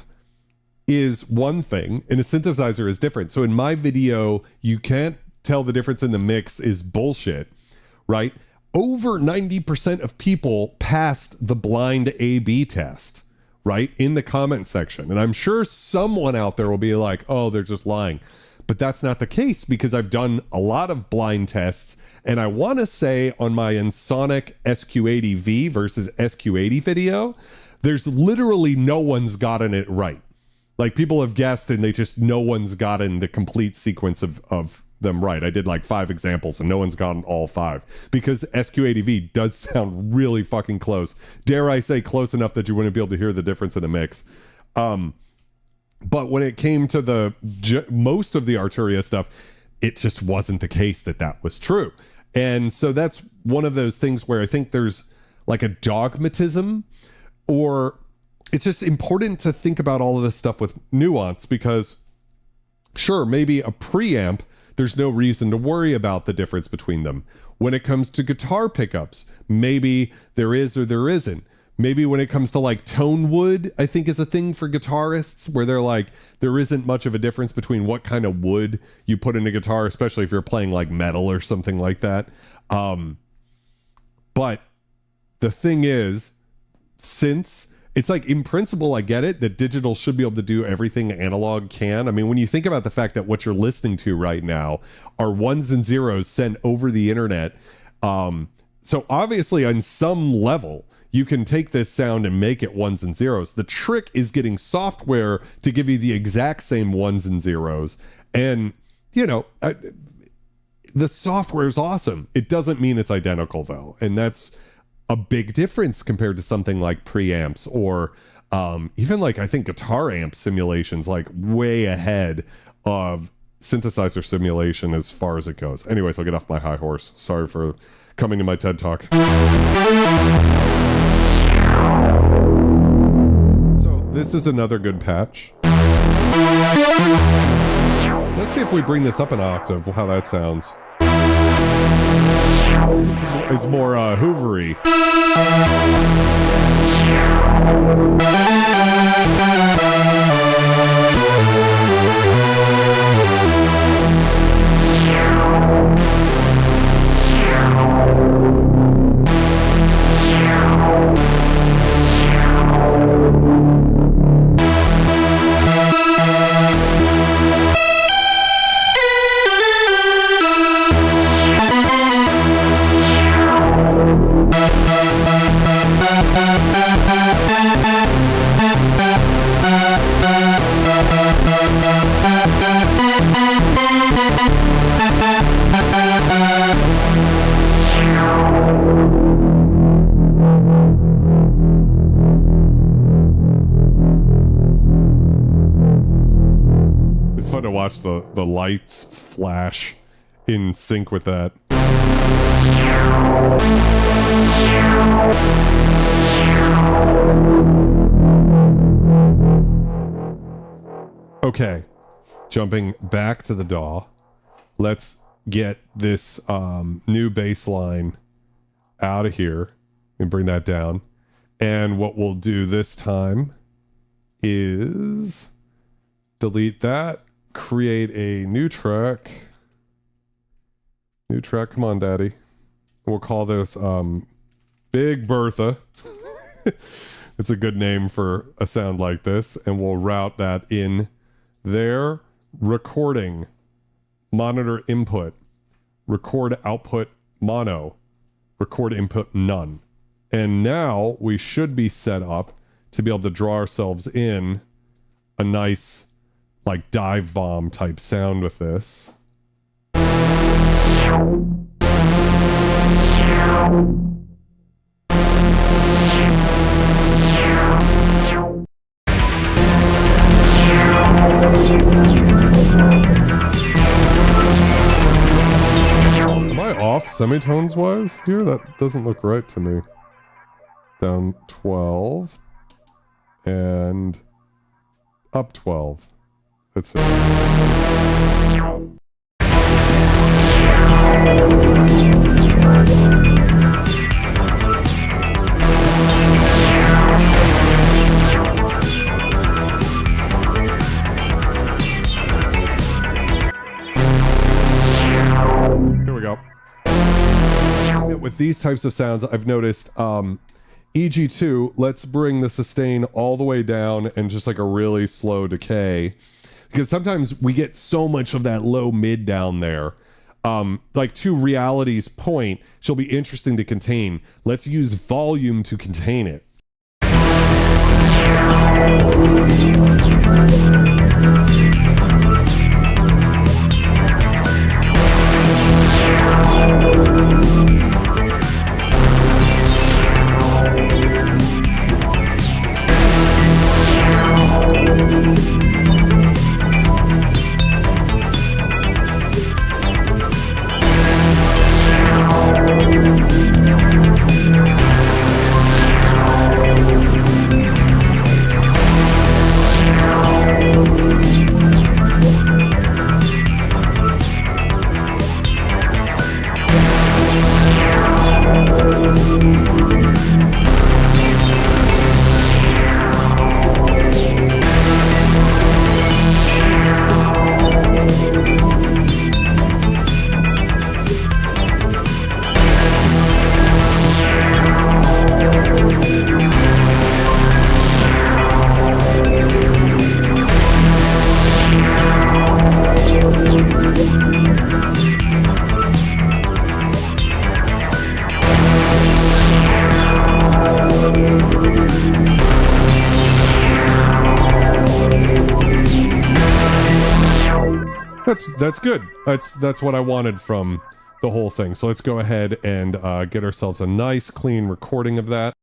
is one thing and a synthesizer is different. So in my video, you can't tell the difference in the mix is bullshit, right? Over 90% of people passed the blind A/B test. Right in the comment section. And I'm sure someone out there will be like, oh, they're just lying. But that's not the case because I've done a lot of blind tests. And I want to say on my Ensoniq SQ80V versus SQ80 video, there's literally no one's gotten it right. Like people have guessed and no one's gotten the complete sequence of them right. I did like 5 examples and no one's gotten all 5 because SQ80V does sound really fucking close. Dare I say close enough that you wouldn't be able to hear the difference in the mix. But when it came to the most of the Arturia stuff, it just wasn't the case that was true. And so that's one of those things where I think there's like a dogmatism, or it's just important to think about all of this stuff with nuance because sure, maybe a preamp, there's no reason to worry about the difference between them. When it comes to guitar pickups, maybe there is or there isn't. Maybe when it comes to like tone wood, I think is a thing for guitarists where they're like, there isn't much of a difference between what kind of wood you put in a guitar, especially if you're playing like metal or something like that. But the thing is, synths, it's like in principle, I get it that digital should be able to do everything analog can. I mean, when you think about the fact that what you're listening to right now are ones and zeros sent over the internet. So obviously on some level, you can take this sound and make it ones and zeros. The trick is getting software to give you the exact same ones and zeros. And, you know, the software is awesome. It doesn't mean it's identical though. And that's a big difference compared to something like preamps or even like I think guitar amp simulations, like way ahead of synthesizer simulation as far as it goes. Anyways, I'll get off my high horse. Sorry for coming to my TED Talk. So this is another good patch. Let's see if we bring this up an octave, how that sounds. It's more Hoovery. It's fun to watch the lights flash in sync with that. Okay, jumping back to the DAW. Let's get this new bass line out of here and bring that down. And what we'll do this time is delete that, create a new track. New track, come on, daddy. We'll call this Big Bertha. It's a good name for a sound like this. And we'll route that in there. Recording, monitor input, record output mono, record input none. And now we should be set up to be able to draw ourselves in a nice like dive bomb type sound with this. Am I off semitones wise here? That doesn't look right to me. Down 12 and up 12. That's it. Here we go. With these types of sounds, I've noticed EG2, let's bring the sustain all the way down and just like a really slow decay. Because sometimes we get so much of that low mid down there. Like to reality's point, she'll be interesting to contain. Let's use volume to contain it. That's good. That's what I wanted from the whole thing. So let's go ahead and get ourselves a nice clean recording of that.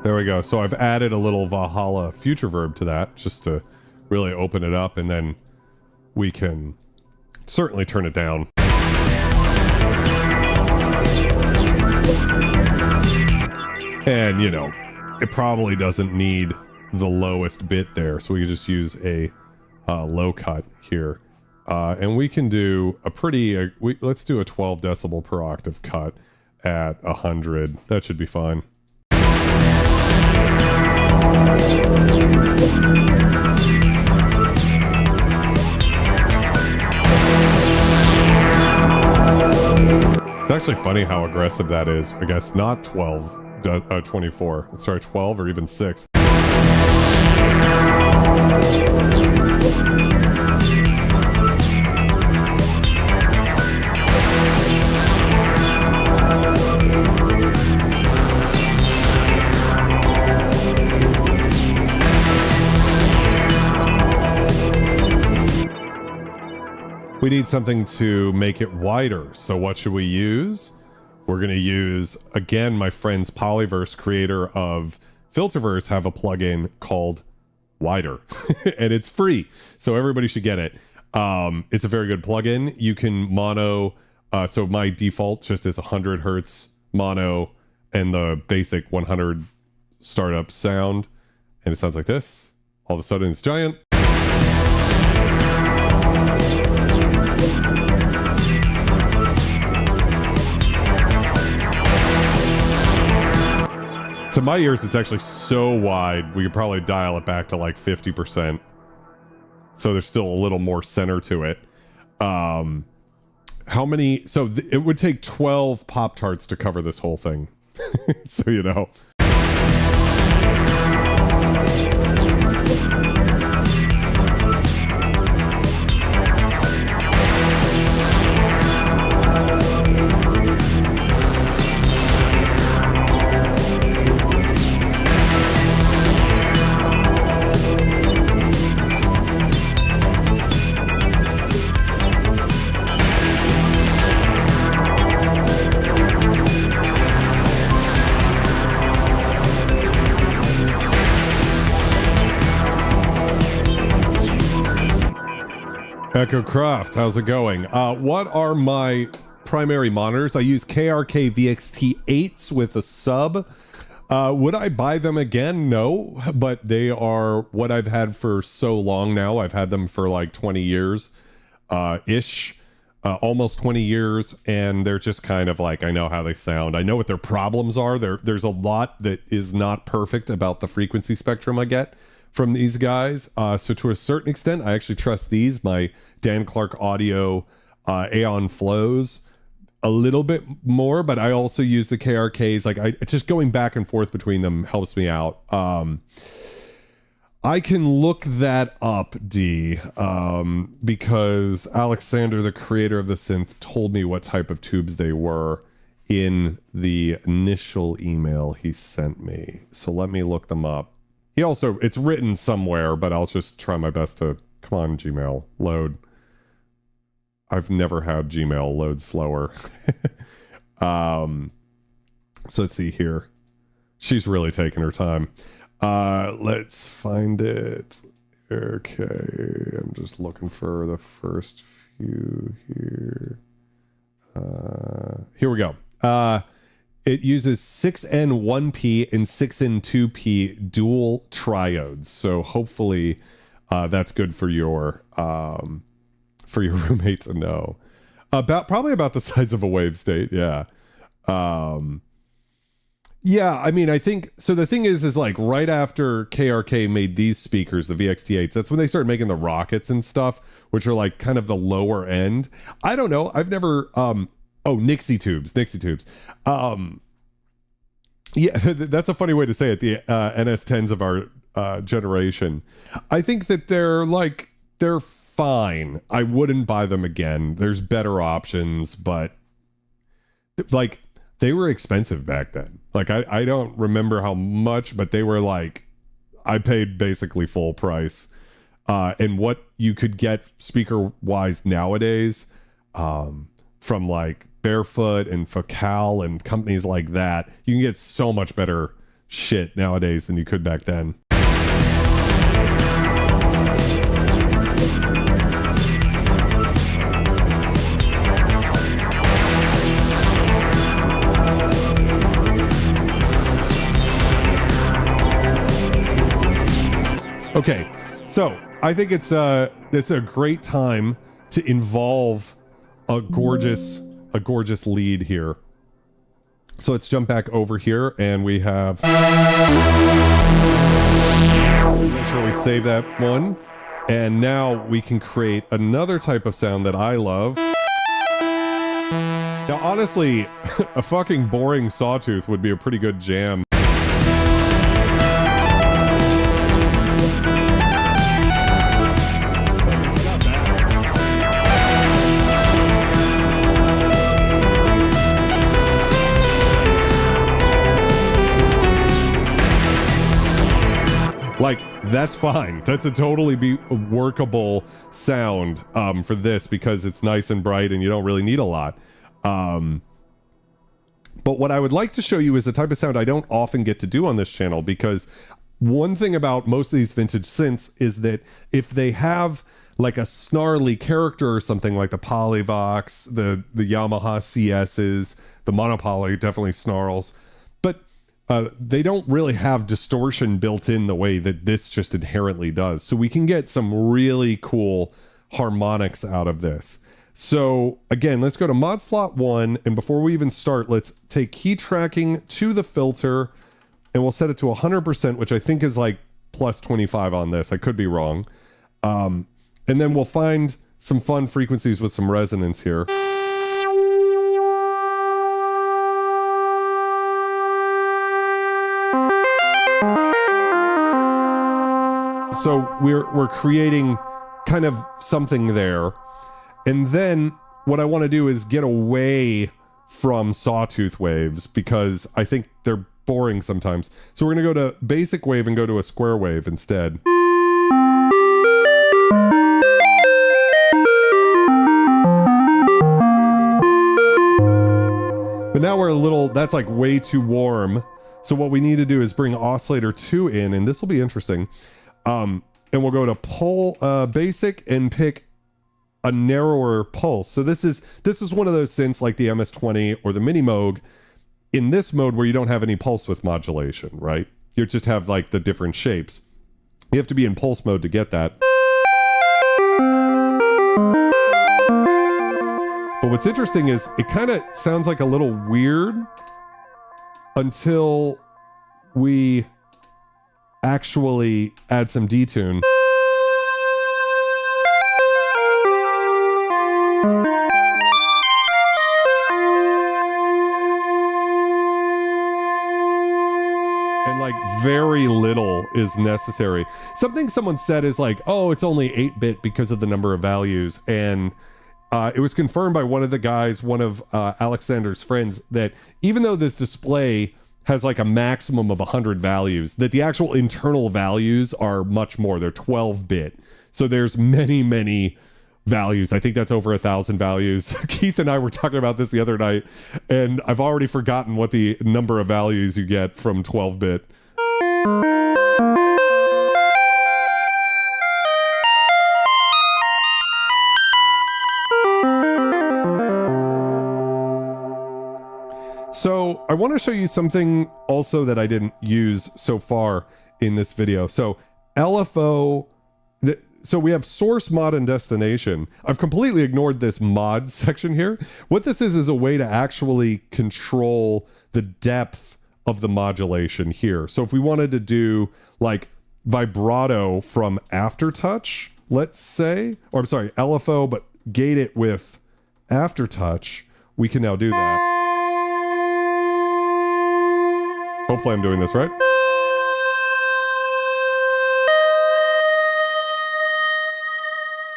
There we go. So I've added a little Valhalla future verb to that just to really open it up, and then we can certainly turn it down. And, you know, it probably doesn't need the lowest bit there, so we can just use a low cut here. And we can do a pretty, let's do a 12 decibel per octave cut. at 100. That should be fine. It's actually funny how aggressive that is. I guess not 24. Sorry, 12 or even 6. We need something to make it wider. So what should we use? We're going to use, again, my friends Polyverse, creator of Filterverse, have a plugin called Wider. And it's free. So everybody should get it. It's a very good plugin. You can mono. So my default just is 100 hertz mono and the basic 100 startup sound. And it sounds like this. All of a sudden it's giant. To my ears, it's actually so wide, we could probably dial it back to like 50%. So there's still a little more center to it. How many? So it would take 12 Pop-Tarts to cover this whole thing. So, you know. Echo Croft, how's it going? What are my primary monitors? I use KRK VXT8s with a sub. Would I buy them again? No, but they are what I've had for so long now. I've had them for like 20 years ish, almost 20 years, and they're just kind of like, I know how they sound. I know what their problems are. There's a lot that is not perfect about the frequency spectrum I get from these guys. So to a certain extent, I actually trust these, my Dan Clark Audio Aeon Flows, a little bit more, but I also use the KRKs. Like just going back and forth between them helps me out. I can look that up, D, because Alexander, the creator of the synth, told me what type of tubes they were in the initial email he sent me. So let me look them up. He also, it's written somewhere, but I'll just try my best to, come on, Gmail, load. I've never had Gmail load slower. So let's see here. She's really taking her time. Let's find it. Okay, I'm just looking for the first few here. Here we go. It uses 6N1P and 6N2P dual triodes. So hopefully that's good for your roommate to know. Probably about the size of a wave state, yeah. Yeah, I mean, I think, so the thing is like right after KRK made these speakers, the VXT8s, that's when they started making the Rockets and stuff, which are like kind of the lower end. I don't know. I've never, Nixie tubes. Yeah, that's a funny way to say it. The NS10s of our generation. I think that they're fine. I wouldn't buy them again. There's better options, but like they were expensive back then. Like I don't remember how much, but they were like, I paid basically full price. And what you could get speaker wise nowadays, from like Barefoot and Focal and companies like that, you can get so much better shit nowadays than you could back then. Okay, so I think it's a great time to involve a gorgeous lead here. So let's jump back over here and we have, make sure we save that one. And now we can create another type of sound that I love. Now, honestly, a fucking boring sawtooth would be a pretty good jam. Like, that's fine. That's a totally workable sound for this because it's nice and bright and you don't really need a lot. But what I would like to show you is the type of sound I don't often get to do on this channel, because one thing about most of these vintage synths is that if they have like a snarly character or something, like the Polyvox, the Yamaha CSs, the Monopoly definitely snarls, but they don't really have distortion built in the way that this just inherently does. So we can get some really cool harmonics out of this. So again, let's go to mod slot 1. And before we even start, let's take key tracking to the filter and we'll set it to 100%, which I think is like plus 25 on this. I could be wrong. And then we'll find some fun frequencies with some resonance here. So we're creating kind of something there. And then what I want to do is get away from sawtooth waves because I think they're boring sometimes. So we're going to go to basic wave and go to a square wave instead. But now we're a little, that's like way too warm. So what we need to do is bring oscillator 2 in, and this will be interesting. And we'll go to basic and pick a narrower pulse. So this is one of those synths like the MS-20 or the Mini Moog in this mode where you don't have any pulse width modulation, right? You just have like the different shapes. You have to be in pulse mode to get that. But what's interesting is it kind of sounds like a little weird until we actually add some detune. And like very little is necessary. Something someone said is like, oh, it's only 8-bit because of the number of values. And it was confirmed by one of the guys, one of Alexander's friends, that even though this display has like a maximum of 100 values, that the actual internal values are much more. They're 12-bit. So there's many, many values. I think that's over 1,000 values. Keith and I were talking about this the other night, and I've already forgotten what the number of values you get from 12-bit. So I want to show you something also that I didn't use so far in this video. So LFO, so we have source, mod, and destination. I've completely ignored this mod section here. What this is a way to actually control the depth of the modulation here. So if we wanted to do like vibrato from aftertouch, let's say, or I'm sorry, LFO, but gate it with aftertouch, we can now do that. Hopefully I'm doing this right.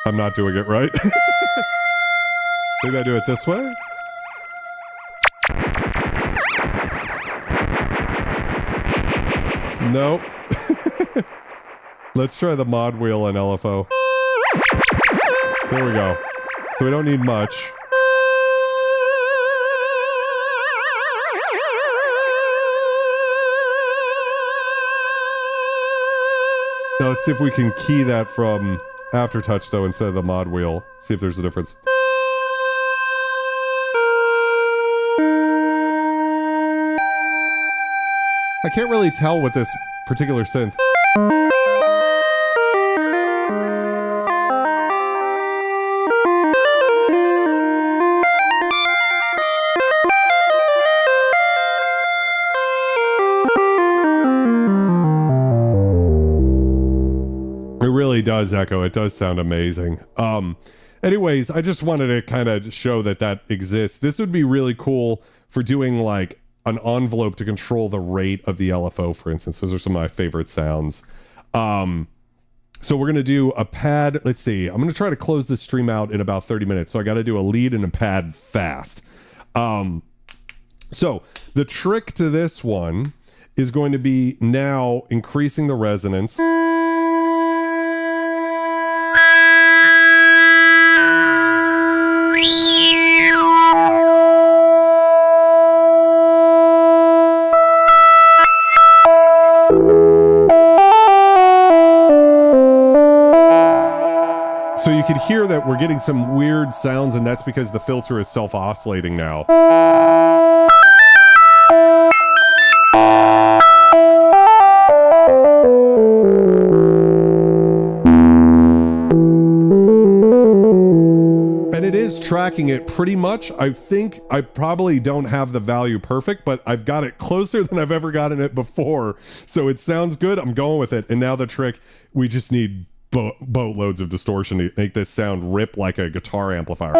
I'm not doing it right. Maybe I do it this way. Nope. Let's try the mod wheel and LFO. There we go. So we don't need much. Now let's see if we can key that from aftertouch though instead of the mod wheel. See if there's a difference. I can't really tell with this particular synth. does echo. It does sound amazing. Anyways, I just wanted to kind of show that exists. This would be really cool for doing like an envelope to control the rate of the LFO, for instance. Those are some of my favorite sounds. So we're going to do a pad. Let's see. I'm going to try to close this stream out in about 30 minutes. So I got to do a lead and a pad fast. So the trick to this one is going to be now increasing the resonance. So you could hear that we're getting some weird sounds, and that's because the filter is self-oscillating now. And it is tracking it pretty much. I think I probably don't have the value perfect, but I've got it closer than I've ever gotten it before. So it sounds good. I'm going with it. And now the trick, we just need boatloads of distortion to make this sound rip like a guitar amplifier.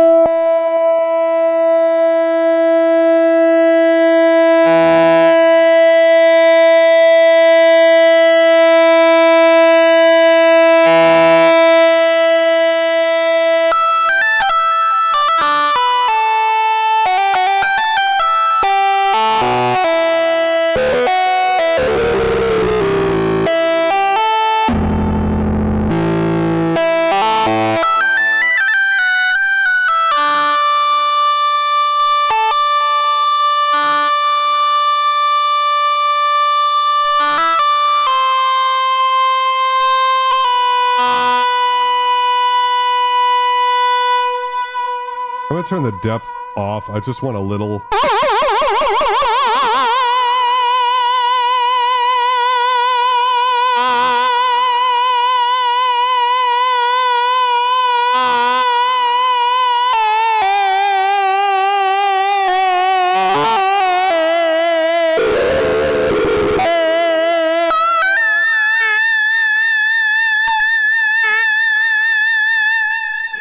I'm gonna turn the depth off. I just want a little.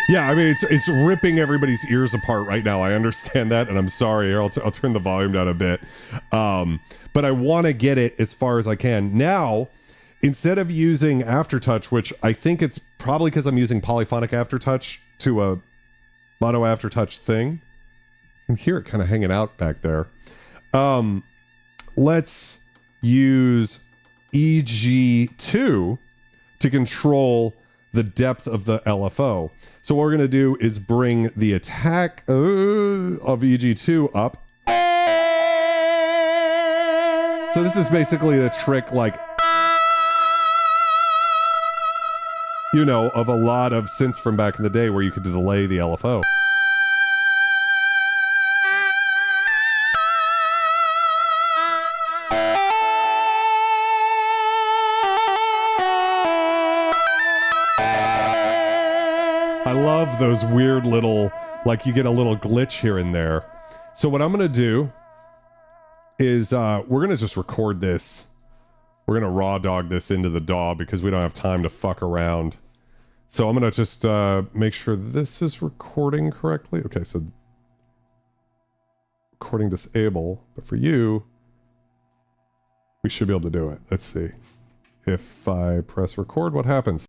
Yeah, I mean, it's ripping everybody's ears apart right now. I understand that, and I'm sorry. I'll turn the volume down a bit. But I want to get it as far as I can. Now, instead of using Aftertouch, which I think it's probably because I'm using polyphonic Aftertouch to a mono Aftertouch thing. You can hear it kind of hanging out back there. Let's use EG2 to control the depth of the LFO. So what we're going to do is bring the attack of EG2 up. So this is basically the trick, like, you know, of a lot of synths from back in the day where you could delay the LFO. I love those weird little, like you get a little glitch here and there. So what I'm going to do is we're going to just record this. We're going to raw dog this into the DAW because we don't have time to fuck around. So I'm going to just make sure this is recording correctly. Okay, so recording disable. But for you, we should be able to do it. Let's see. If I press record, what happens?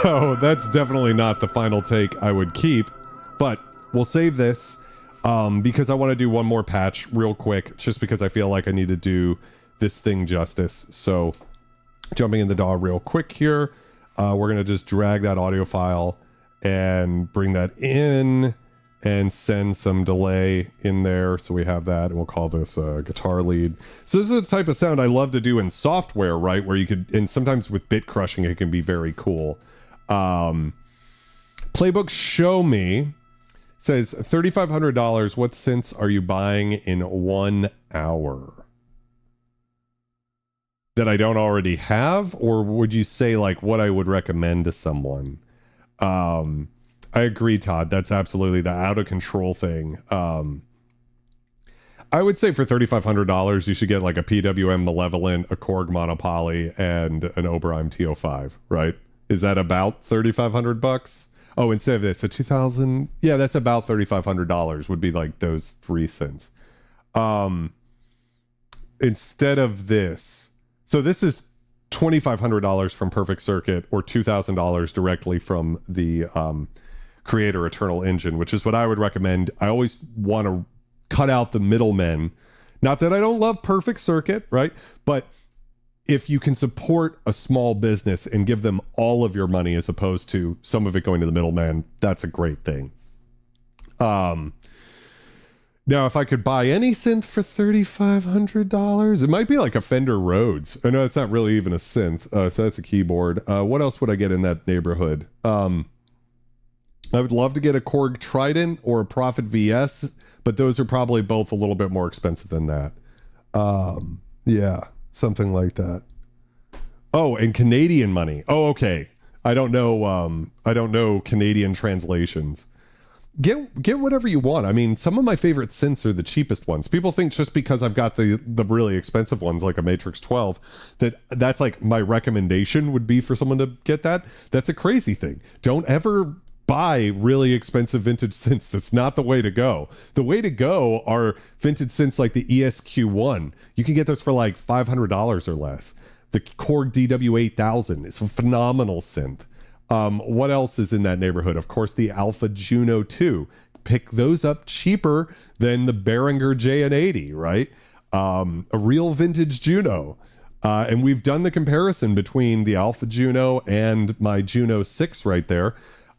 So that's definitely not the final take I would keep, but we'll save this because I want to do one more patch real quick, just because I feel like I need to do this thing justice. So jumping in the DAW real quick here, we're going to just drag that audio file and bring that in and send some delay in there. So we have that, and we'll call this a guitar lead. So this is the type of sound I love to do in software, right? Where you could, and sometimes with bit crushing, it can be very cool. Playbook Show Me says $3,500. What synths are you buying in 1 hour that I don't already have? Or would you say like what I would recommend to someone? I agree, Todd. That's absolutely the out of control thing. I would say for $3,500, you should get like a PWM Malevolent, a Korg Monopoly, and an Oberheim TO5, right? Is that about $3,500? Oh, instead of this, a 2000, yeah, that's about $3,500 would be like those three synths. Instead of this, so this is $2,500 from Perfect Circuit or $2,000 directly from the Creator Eternal Engine, which is what I would recommend. I always want to cut out the middlemen. Not that I don't love Perfect Circuit, right? But if you can support a small business and give them all of your money as opposed to some of it going to the middleman, that's a great thing. Now, if I could buy any synth for $3,500, it might be like a Fender Rhodes. I know it's not really even a synth, so that's a keyboard. What else would I get in that neighborhood? I would love to get a Korg Trident or a Prophet VS, but those are probably both a little bit more expensive than that. Yeah, something like that. Oh, and Canadian money. Oh, okay. I don't know Canadian translations. Get whatever you want. I mean, some of my favorite synths are the cheapest ones. People think just because I've got the really expensive ones like a Matrix 12 that's like my recommendation would be for someone to get that. That's a crazy thing. Don't ever buy really expensive vintage synths. That's not the way to go. The way to go are vintage synths like the ESQ1. You can get those for like $500 or less. The Korg DW8000 is a phenomenal synth. What else is in that neighborhood? Of course, the Alpha Juno 2. Pick those up cheaper than the Behringer JN80, right? A real vintage Juno. And we've done the comparison between the Alpha Juno and my Juno 6 right there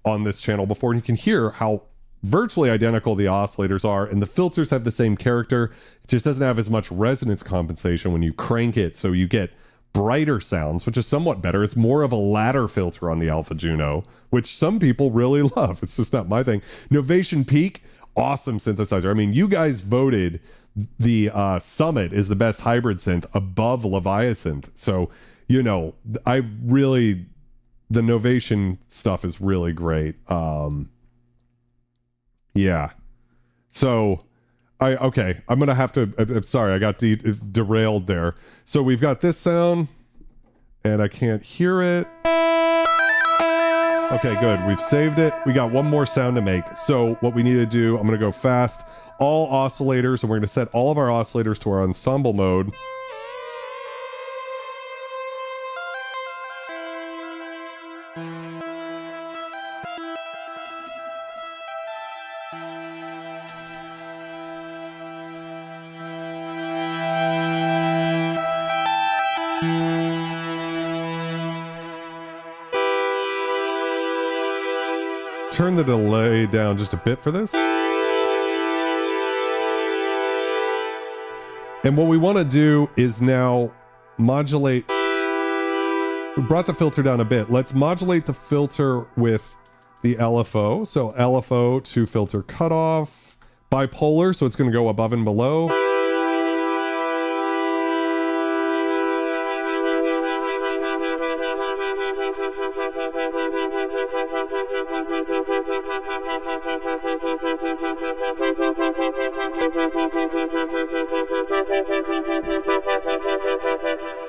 on this channel before, and you can hear how virtually identical the oscillators are, and the filters have the same character. It just doesn't have as much resonance compensation when you crank it, so you get brighter sounds, which is somewhat better. It's more of a ladder filter on the Alpha Juno, which some people really love. It's just not my thing. Novation Peak, awesome synthesizer. I mean, you guys voted the Summit is the best hybrid synth above Leviathan, so you know, the Novation stuff is really great. Yeah. So I'm gonna have to, I'm sorry, I got derailed there. So we've got this sound and I can't hear it. Okay, good. We've saved it. We got one more sound to make. So what we need to do, I'm gonna go fast, all oscillators, and we're gonna set all of our oscillators to our ensemble mode. Turn the delay down just a bit for this. And what we want to do is now modulate. We brought the filter down a bit. Let's modulate the filter with the LFO. So LFO to filter cutoff, bipolar, so it's going to go above and below.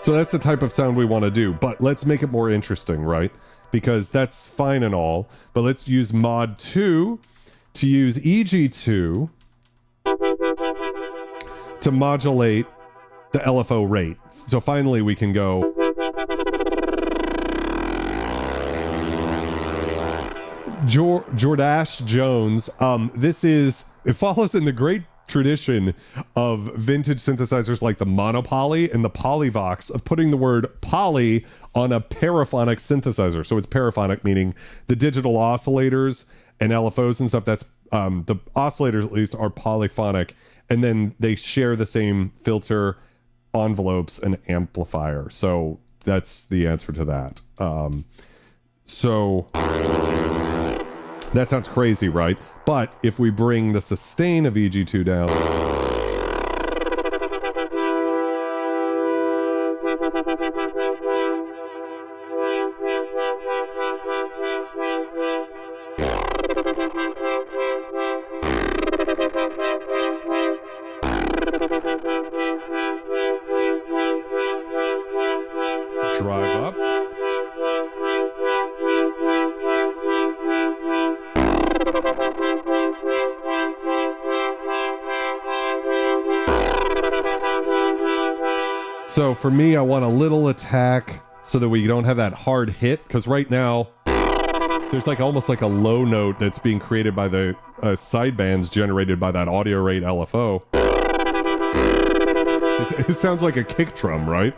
So that's the type of sound we want to do, but let's make it more interesting, right? Because that's fine and all, but let's use mod 2 to use EG2 to modulate the LFO rate. So finally we can go. Jordache Jones. It follows in the great tradition of vintage synthesizers like the Monopoly and the Polyvox of putting the word poly on a paraphonic synthesizer. So it's paraphonic, meaning the digital oscillators and LFOs and stuff. That's the oscillators at least are polyphonic, and then they share the same filter, envelopes, and amplifier. So that's the answer to that. So that sounds crazy, right? But if we bring the sustain of EG2 down, drive up. So for me, I want a little attack so that we don't have that hard hit, because right now there's like almost like a low note that's being created by the sidebands generated by that audio rate LFO. It sounds like a kick drum, right?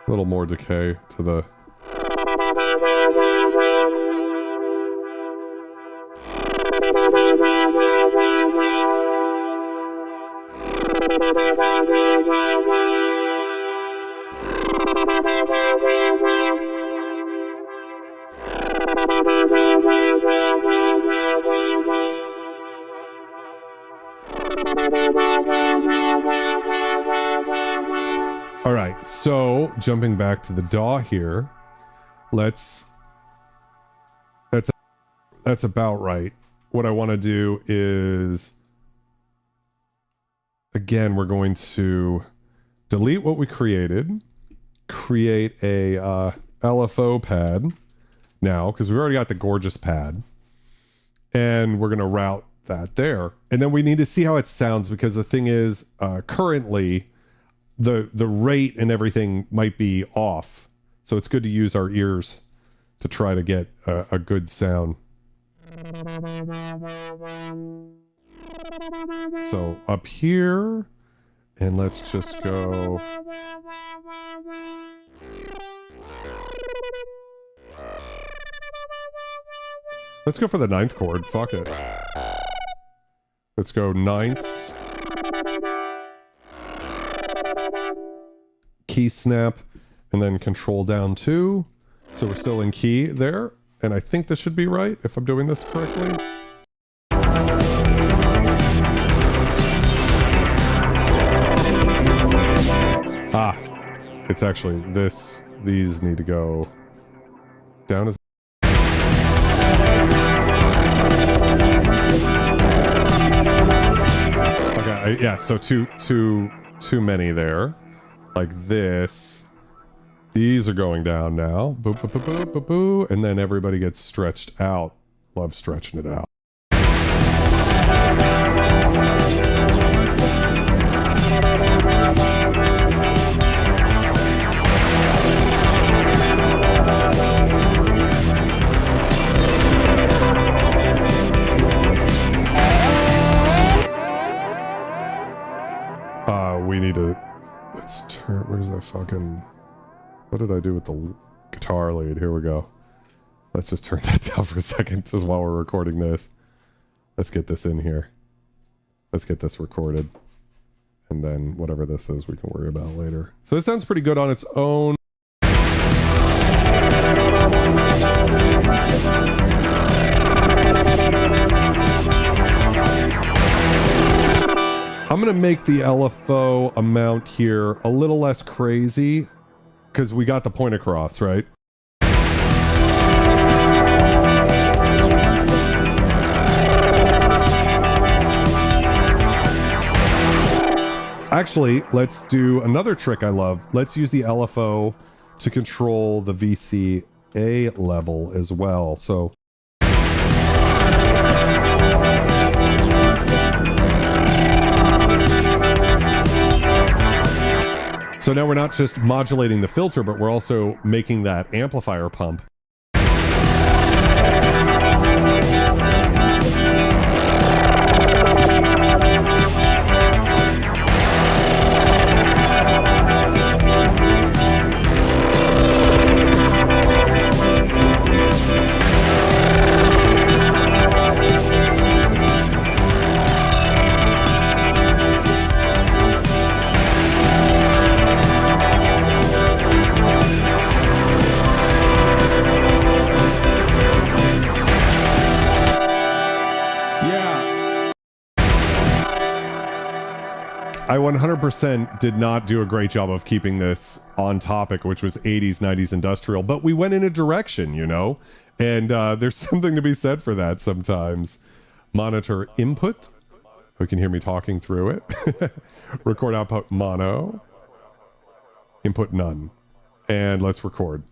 A little more decay to the... All right, so jumping back to the DAW here, that's about right. What I want to do is, again, we're going to delete what we created, create a LFO pad now, because we've already got the gorgeous pad, and we're going to route that there. And then we need to see how it sounds, because the thing is, currently, the rate and everything might be off. So it's good to use our ears to try to get a good sound. So up here, and let's just go. Let's go for the 9th chord. Fuck it. Let's go 9th. Key snap, and then control down 2. So we're still in key there. And I think this should be right, if I'm doing this correctly. Ah, it's actually this. These need to go down as... Okay, yeah, so too many there. Like this. These are going down now. Boo, boo, boo, boo, boo, boo. And then everybody gets stretched out. Love stretching it out. We need to... Let's turn... Where's that fucking... What did I do with the guitar lead? Here we go. Let's just turn that down for a second, just while we're recording this. Let's get this in here. Let's get this recorded. And then whatever this is, we can worry about later. So it sounds pretty good on its own. I'm to make the LFO amount here a little less crazy because we got the point across, right? Actually, let's do another trick I love. Let's use the LFO to control the VCA level as well. So now we're not just modulating the filter, but we're also making that amplifier pump. I 100% did not do a great job of keeping this on topic, which was 80s, 90s industrial, but we went in a direction, you know, and there's something to be said for that sometimes. Monitor input. You can hear me talking through it. Record output mono. Input none. And let's record.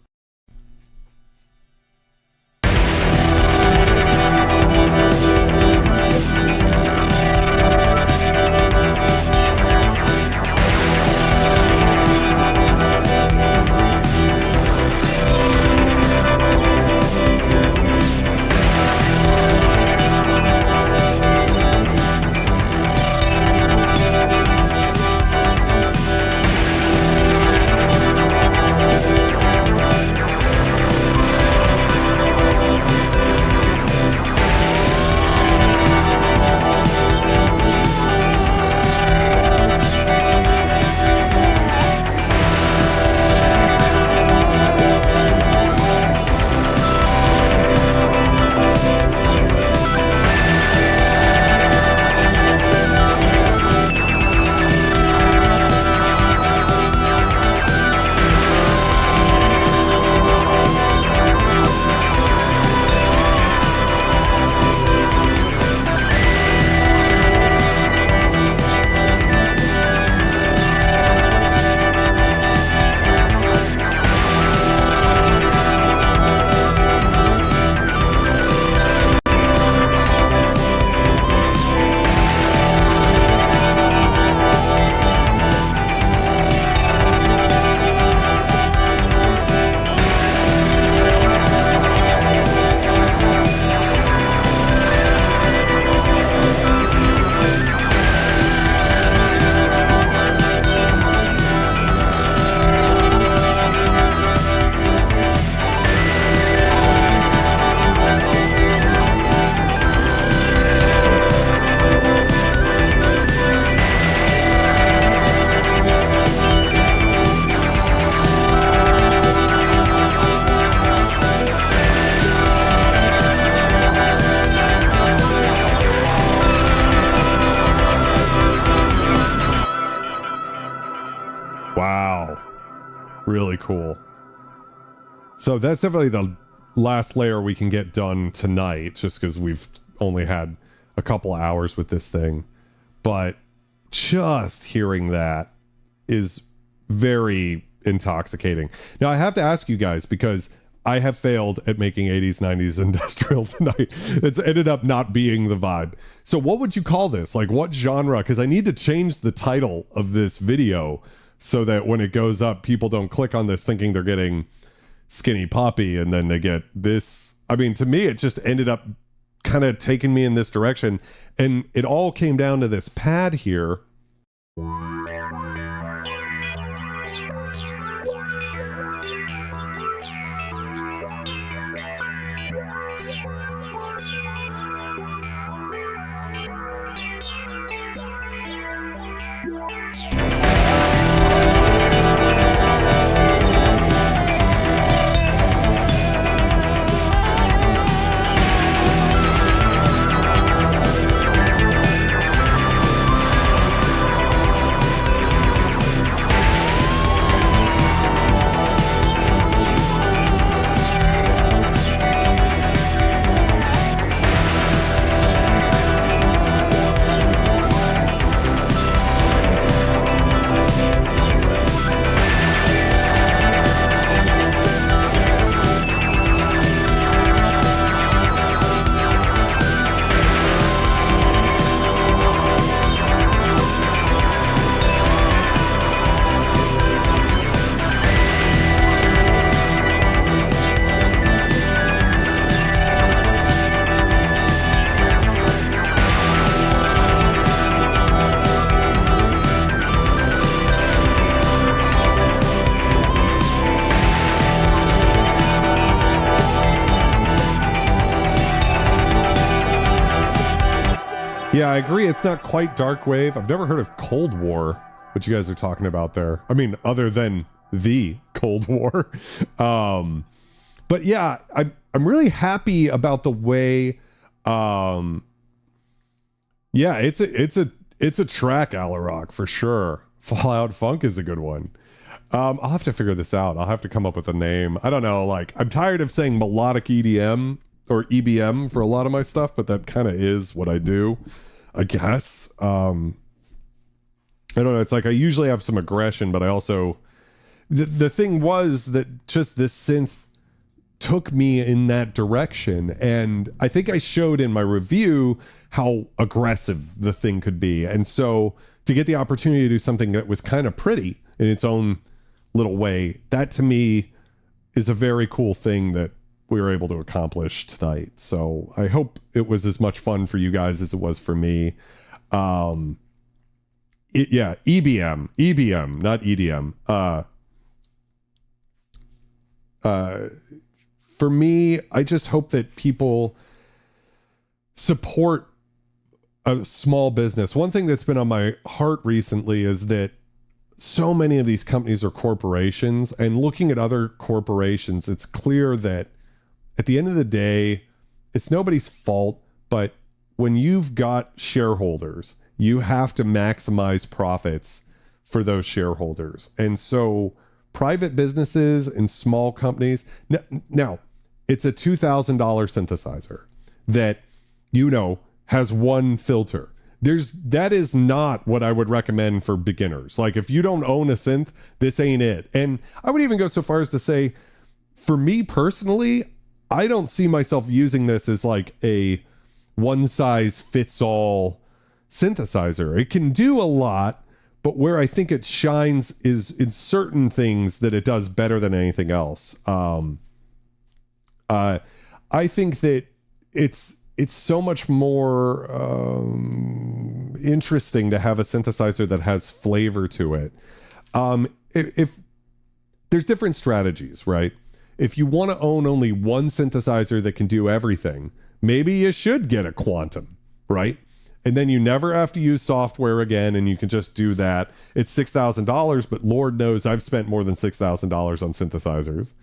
Really cool. So that's definitely the last layer we can get done tonight, just because we've only had a couple hours with this thing. But just hearing that is very intoxicating. Now I have to ask you guys, because I have failed at making 80s, 90s industrial tonight. It's ended up not being the vibe. So what would you call this? Like, what genre? Because I need to change the title of this video so that when it goes up, people don't click on this thinking they're getting Skinny Poppy and then they get this. I mean, to me, it just ended up kind of taking me in this direction. And it all came down to this pad here. Yeah, I agree. It's not quite dark wave. I've never heard of Cold War, what you guys are talking about there. I mean, other than the Cold War. But yeah, I'm really happy about the way. Yeah, it's a track, Alarock, for sure. Fallout Funk is a good one. I'll have to figure this out. I'll have to come up with a name. I don't know. Like, I'm tired of saying melodic EDM or EBM for a lot of my stuff, but that kind of is what I do, I guess. I don't know. It's like I usually have some aggression, but I also the thing was that just this synth took me in that direction, and I think I showed in my review how aggressive the thing could be. And so to get the opportunity to do something that was kind of pretty in its own little way, that to me is a very cool thing that we were able to accomplish tonight. So I hope it was as much fun for you guys as it was for me. EBM, not EDM. For me, I just hope that people support a small business. One thing that's been on my heart recently is that so many of these companies are corporations, and looking at other corporations, it's clear that at the end of the day, it's nobody's fault, but when you've got shareholders, you have to maximize profits for those shareholders. And so private businesses and small companies, now it's a $2,000 synthesizer that, has one filter. That is not what I would recommend for beginners. Like, if you don't own a synth, this ain't it. And I would even go so far as to say, for me personally, I don't see myself using this as like a one size fits all synthesizer. It can do a lot, but where I think it shines is in certain things that it does better than anything else. I think that it's so much more interesting to have a synthesizer that has flavor to it. If there's different strategies, right? If you want to own only one synthesizer that can do everything, maybe you should get a Quantum, right? And then you never have to use software again, and you can just do that. It's $6,000, but Lord knows I've spent more than $6,000 on synthesizers.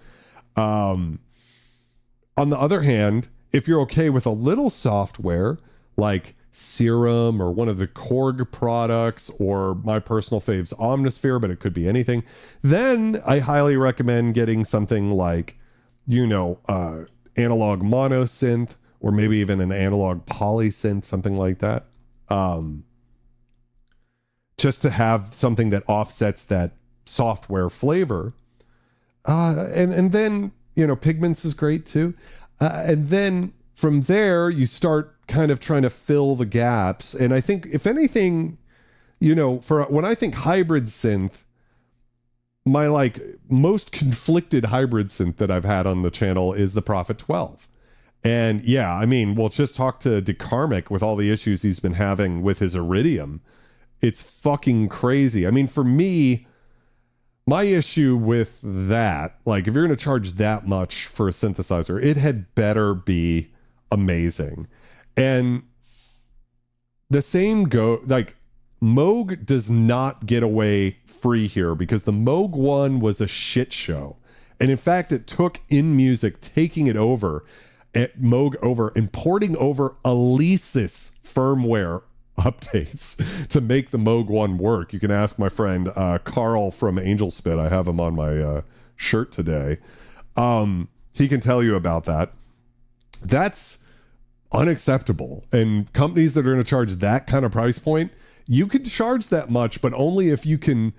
On the other hand, if you're okay with a little software like Serum or one of the Korg products, or my personal fave's Omnisphere, but it could be anything, then I highly recommend getting something like, analog mono synth, or maybe even an analog polysynth, something like that. Just to have something that offsets that software flavor. And then, Pigments is great too. And then from there, you start kind of trying to fill the gaps. And I think, if anything, for when I think hybrid synth, my most conflicted hybrid synth that I've had on the channel is the Prophet 12. And yeah, I mean, we'll just talk to DeCarmick with all the issues he's been having with his Iridium. It's fucking crazy. I mean, for me, my issue with that, like, if you're going to charge that much for a synthesizer, it had better be amazing. And the same Moog does not get away free here, because the Moog 1 was a shit show. And in fact, it took InMusic taking it over at Moog over and porting over Alesis firmware updates to make the Moog 1 work. You can ask my friend Carl from Angel Spit. I have him on my shirt today. He can tell you about that. That's unacceptable. And companies that are going to charge that kind of price point, you can charge that much, but only if you can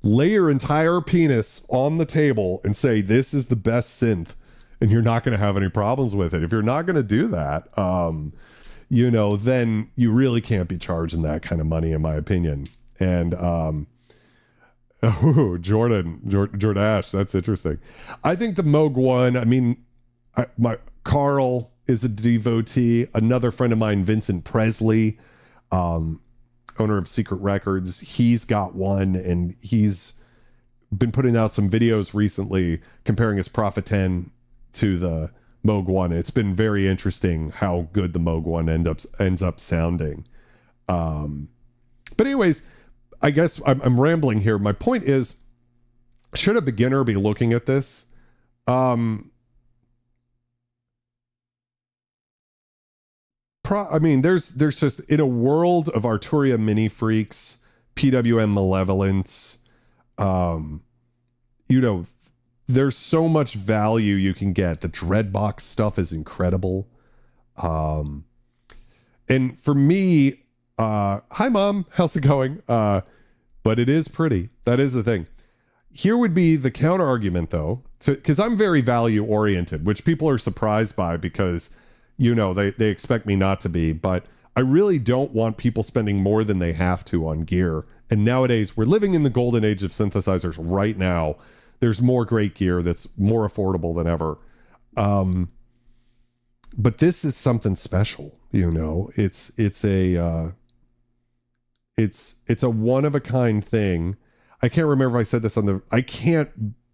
lay your entire penis on the table and say, this is the best synth, and you're not going to have any problems with it. If you're not going to do that, then you really can't be charging that kind of money, in my opinion. And Jordash, that's interesting. I think the Moog 1, I mean, Carl is a devotee. Another friend of mine, Vincent Presley, owner of Secret Records, he's got one, and he's been putting out some videos recently comparing his Prophet 10 to the Moog 1. It's been very interesting how good the Moog 1 ends up sounding. But anyways, I guess I'm rambling here. My point is, should a beginner be looking at this? There's just, in a world of Arturia mini freaks, PWM malevolence, there's so much value you can get. The Dreadbox stuff is incredible. And for me, hi mom, how's it going? But it is pretty. That is the thing. Here would be the counter argument though, because I'm very value oriented, which people are surprised by because, they expect me not to be, but I really don't want people spending more than they have to on gear. And nowadays we're living in the golden age of synthesizers right now. There's more great gear that's more affordable than ever. But this is something special, it's a one of a kind thing. I can't remember if I said this I can't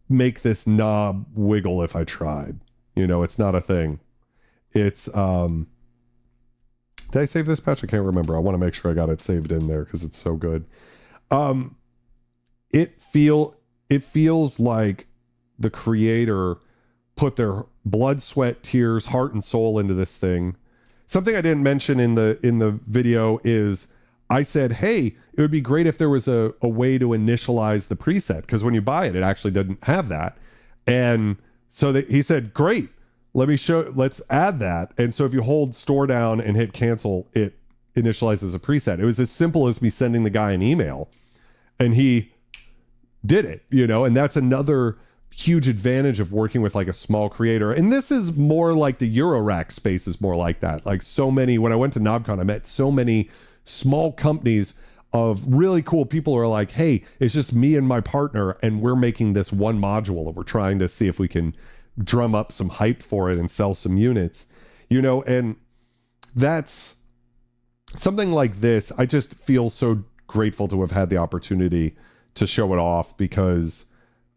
make this knob wiggle if I tried, it's not a thing. It's, did I save this patch? I can't remember. I want to make sure I got it saved in there because it's so good. It feels like the creator put their blood, sweat, tears, heart, and soul into this thing. Something I didn't mention in the video is I said, hey, it would be great if there was a way to initialize the preset, because when you buy it, it actually doesn't have that. And so he said, great, let's add that. And so if you hold store down and hit cancel, it initializes a preset. It was as simple as me sending the guy an email, and he did it, and that's another huge advantage of working with like a small creator. And this is more like the Eurorack space is more like that. Like so many, when I went to KnobCon, I met so many small companies of really cool people who are like, hey, it's just me and my partner, and we're making this one module, and we're trying to see if we can drum up some hype for it and sell some units, and that's something like this. I just feel so grateful to have had the opportunity to show it off, because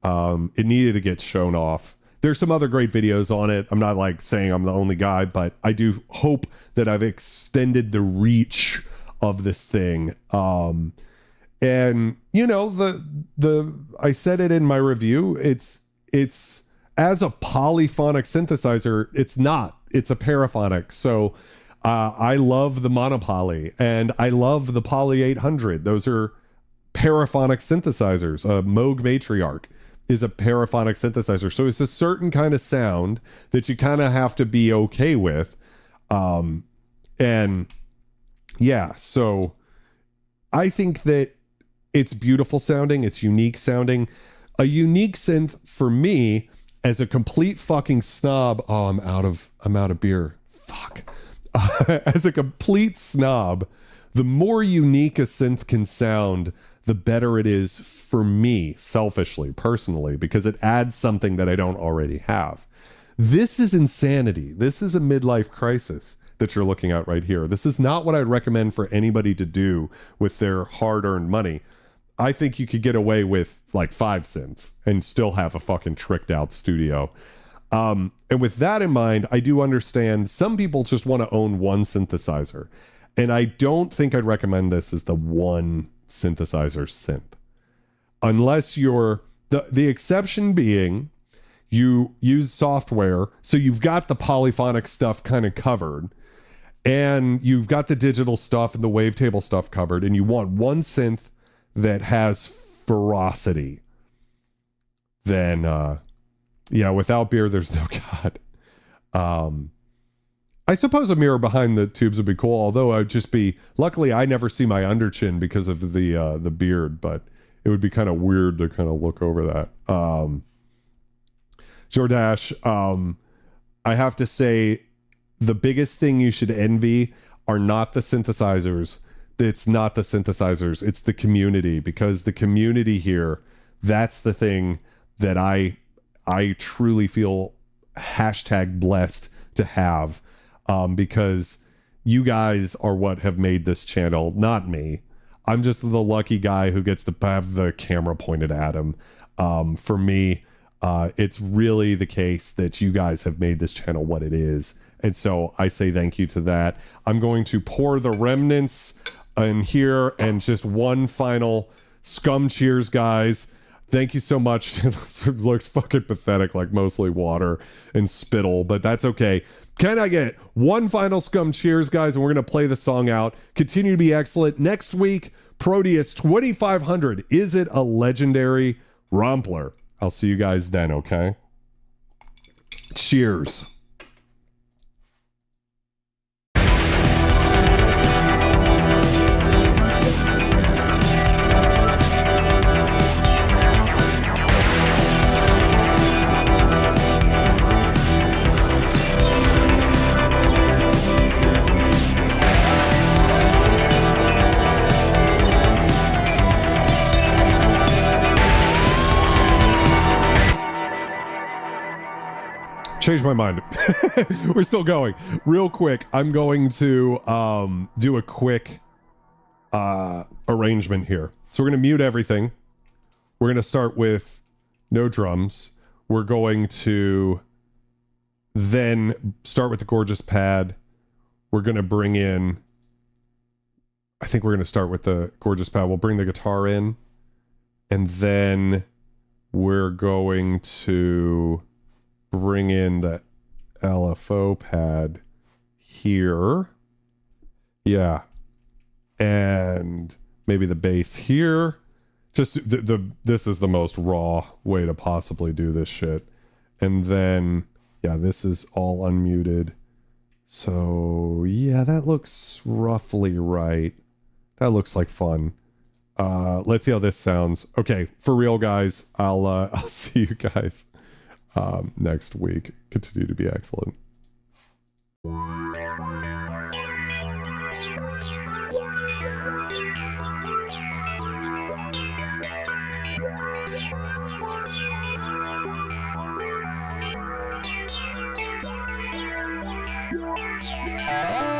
it needed to get shown off. There's some other great videos on it. I'm not like saying I'm the only guy, but I do hope that I've extended the reach of this thing. And I said it in my review, it's as a polyphonic synthesizer, it's a paraphonic. So I love the monopoly, and I love the Poly 800. Those are paraphonic synthesizers. A Moog Matriarch is a paraphonic synthesizer. So it's a certain kind of sound that you kind of have to be okay with. And yeah, so I think that it's beautiful sounding. It's unique sounding. A unique synth for me as a complete fucking snob. Oh, I'm out of beer. Fuck. As a complete snob, the more unique a synth can sound, the better it is for me, selfishly, personally, because it adds something that I don't already have. This is insanity. This is a midlife crisis that you're looking at right here. This is not what I'd recommend for anybody to do with their hard-earned money. I think you could get away with like 5 synths and still have a fucking tricked out studio. And with that in mind, I do understand some people just want to own one synthesizer. And I don't think I'd recommend this as the one synthesizer synth. Unless you're, the exception being you use software, so you've got the polyphonic stuff kind of covered, and you've got the digital stuff and the wavetable stuff covered, and you want one synth that has ferocity, then without beer there's no God. I suppose a mirror behind the tubes would be cool, although I'd just be, luckily I never see my underchin because of the beard, but it would be kind of weird to kind of look over that. Jordash, I have to say, the biggest thing you should envy are not the synthesizers. It's not the synthesizers. It's the community, because the community here, that's the thing that I truly feel #blessed to have, because you guys are what have made this channel, not me. I'm just the lucky guy who gets to have the camera pointed at him. For me, It's really the case that you guys have made this channel what it is. And so I say thank you to that. I'm going to pour the remnants in here and just one final scum cheers, guys. Thank you so much. It looks fucking pathetic, like mostly water and spittle, but that's okay. Can I get one final scum cheers, guys? And we're going to play the song out. Continue to be excellent. Next week, Proteus 2500. Is it a legendary Rompler? I'll see you guys then, okay? Cheers. Changed my mind. We're still going. Real quick, I'm going to do a quick arrangement here. So we're going to mute everything. We're going to start with no drums. We're going to then start with the gorgeous pad. We're going to bring in, I think we're going to start with the gorgeous pad. We'll bring the guitar in, and then we're going to bring in the LFO pad here. Yeah. And maybe the bass here. Just this is the most raw way to possibly do this shit. And then, yeah, this is all unmuted. So, yeah, that looks roughly right. That looks like fun. Let's see how this sounds. Okay, for real, guys. I'll see you guys next week. Continue to be excellent. Oh,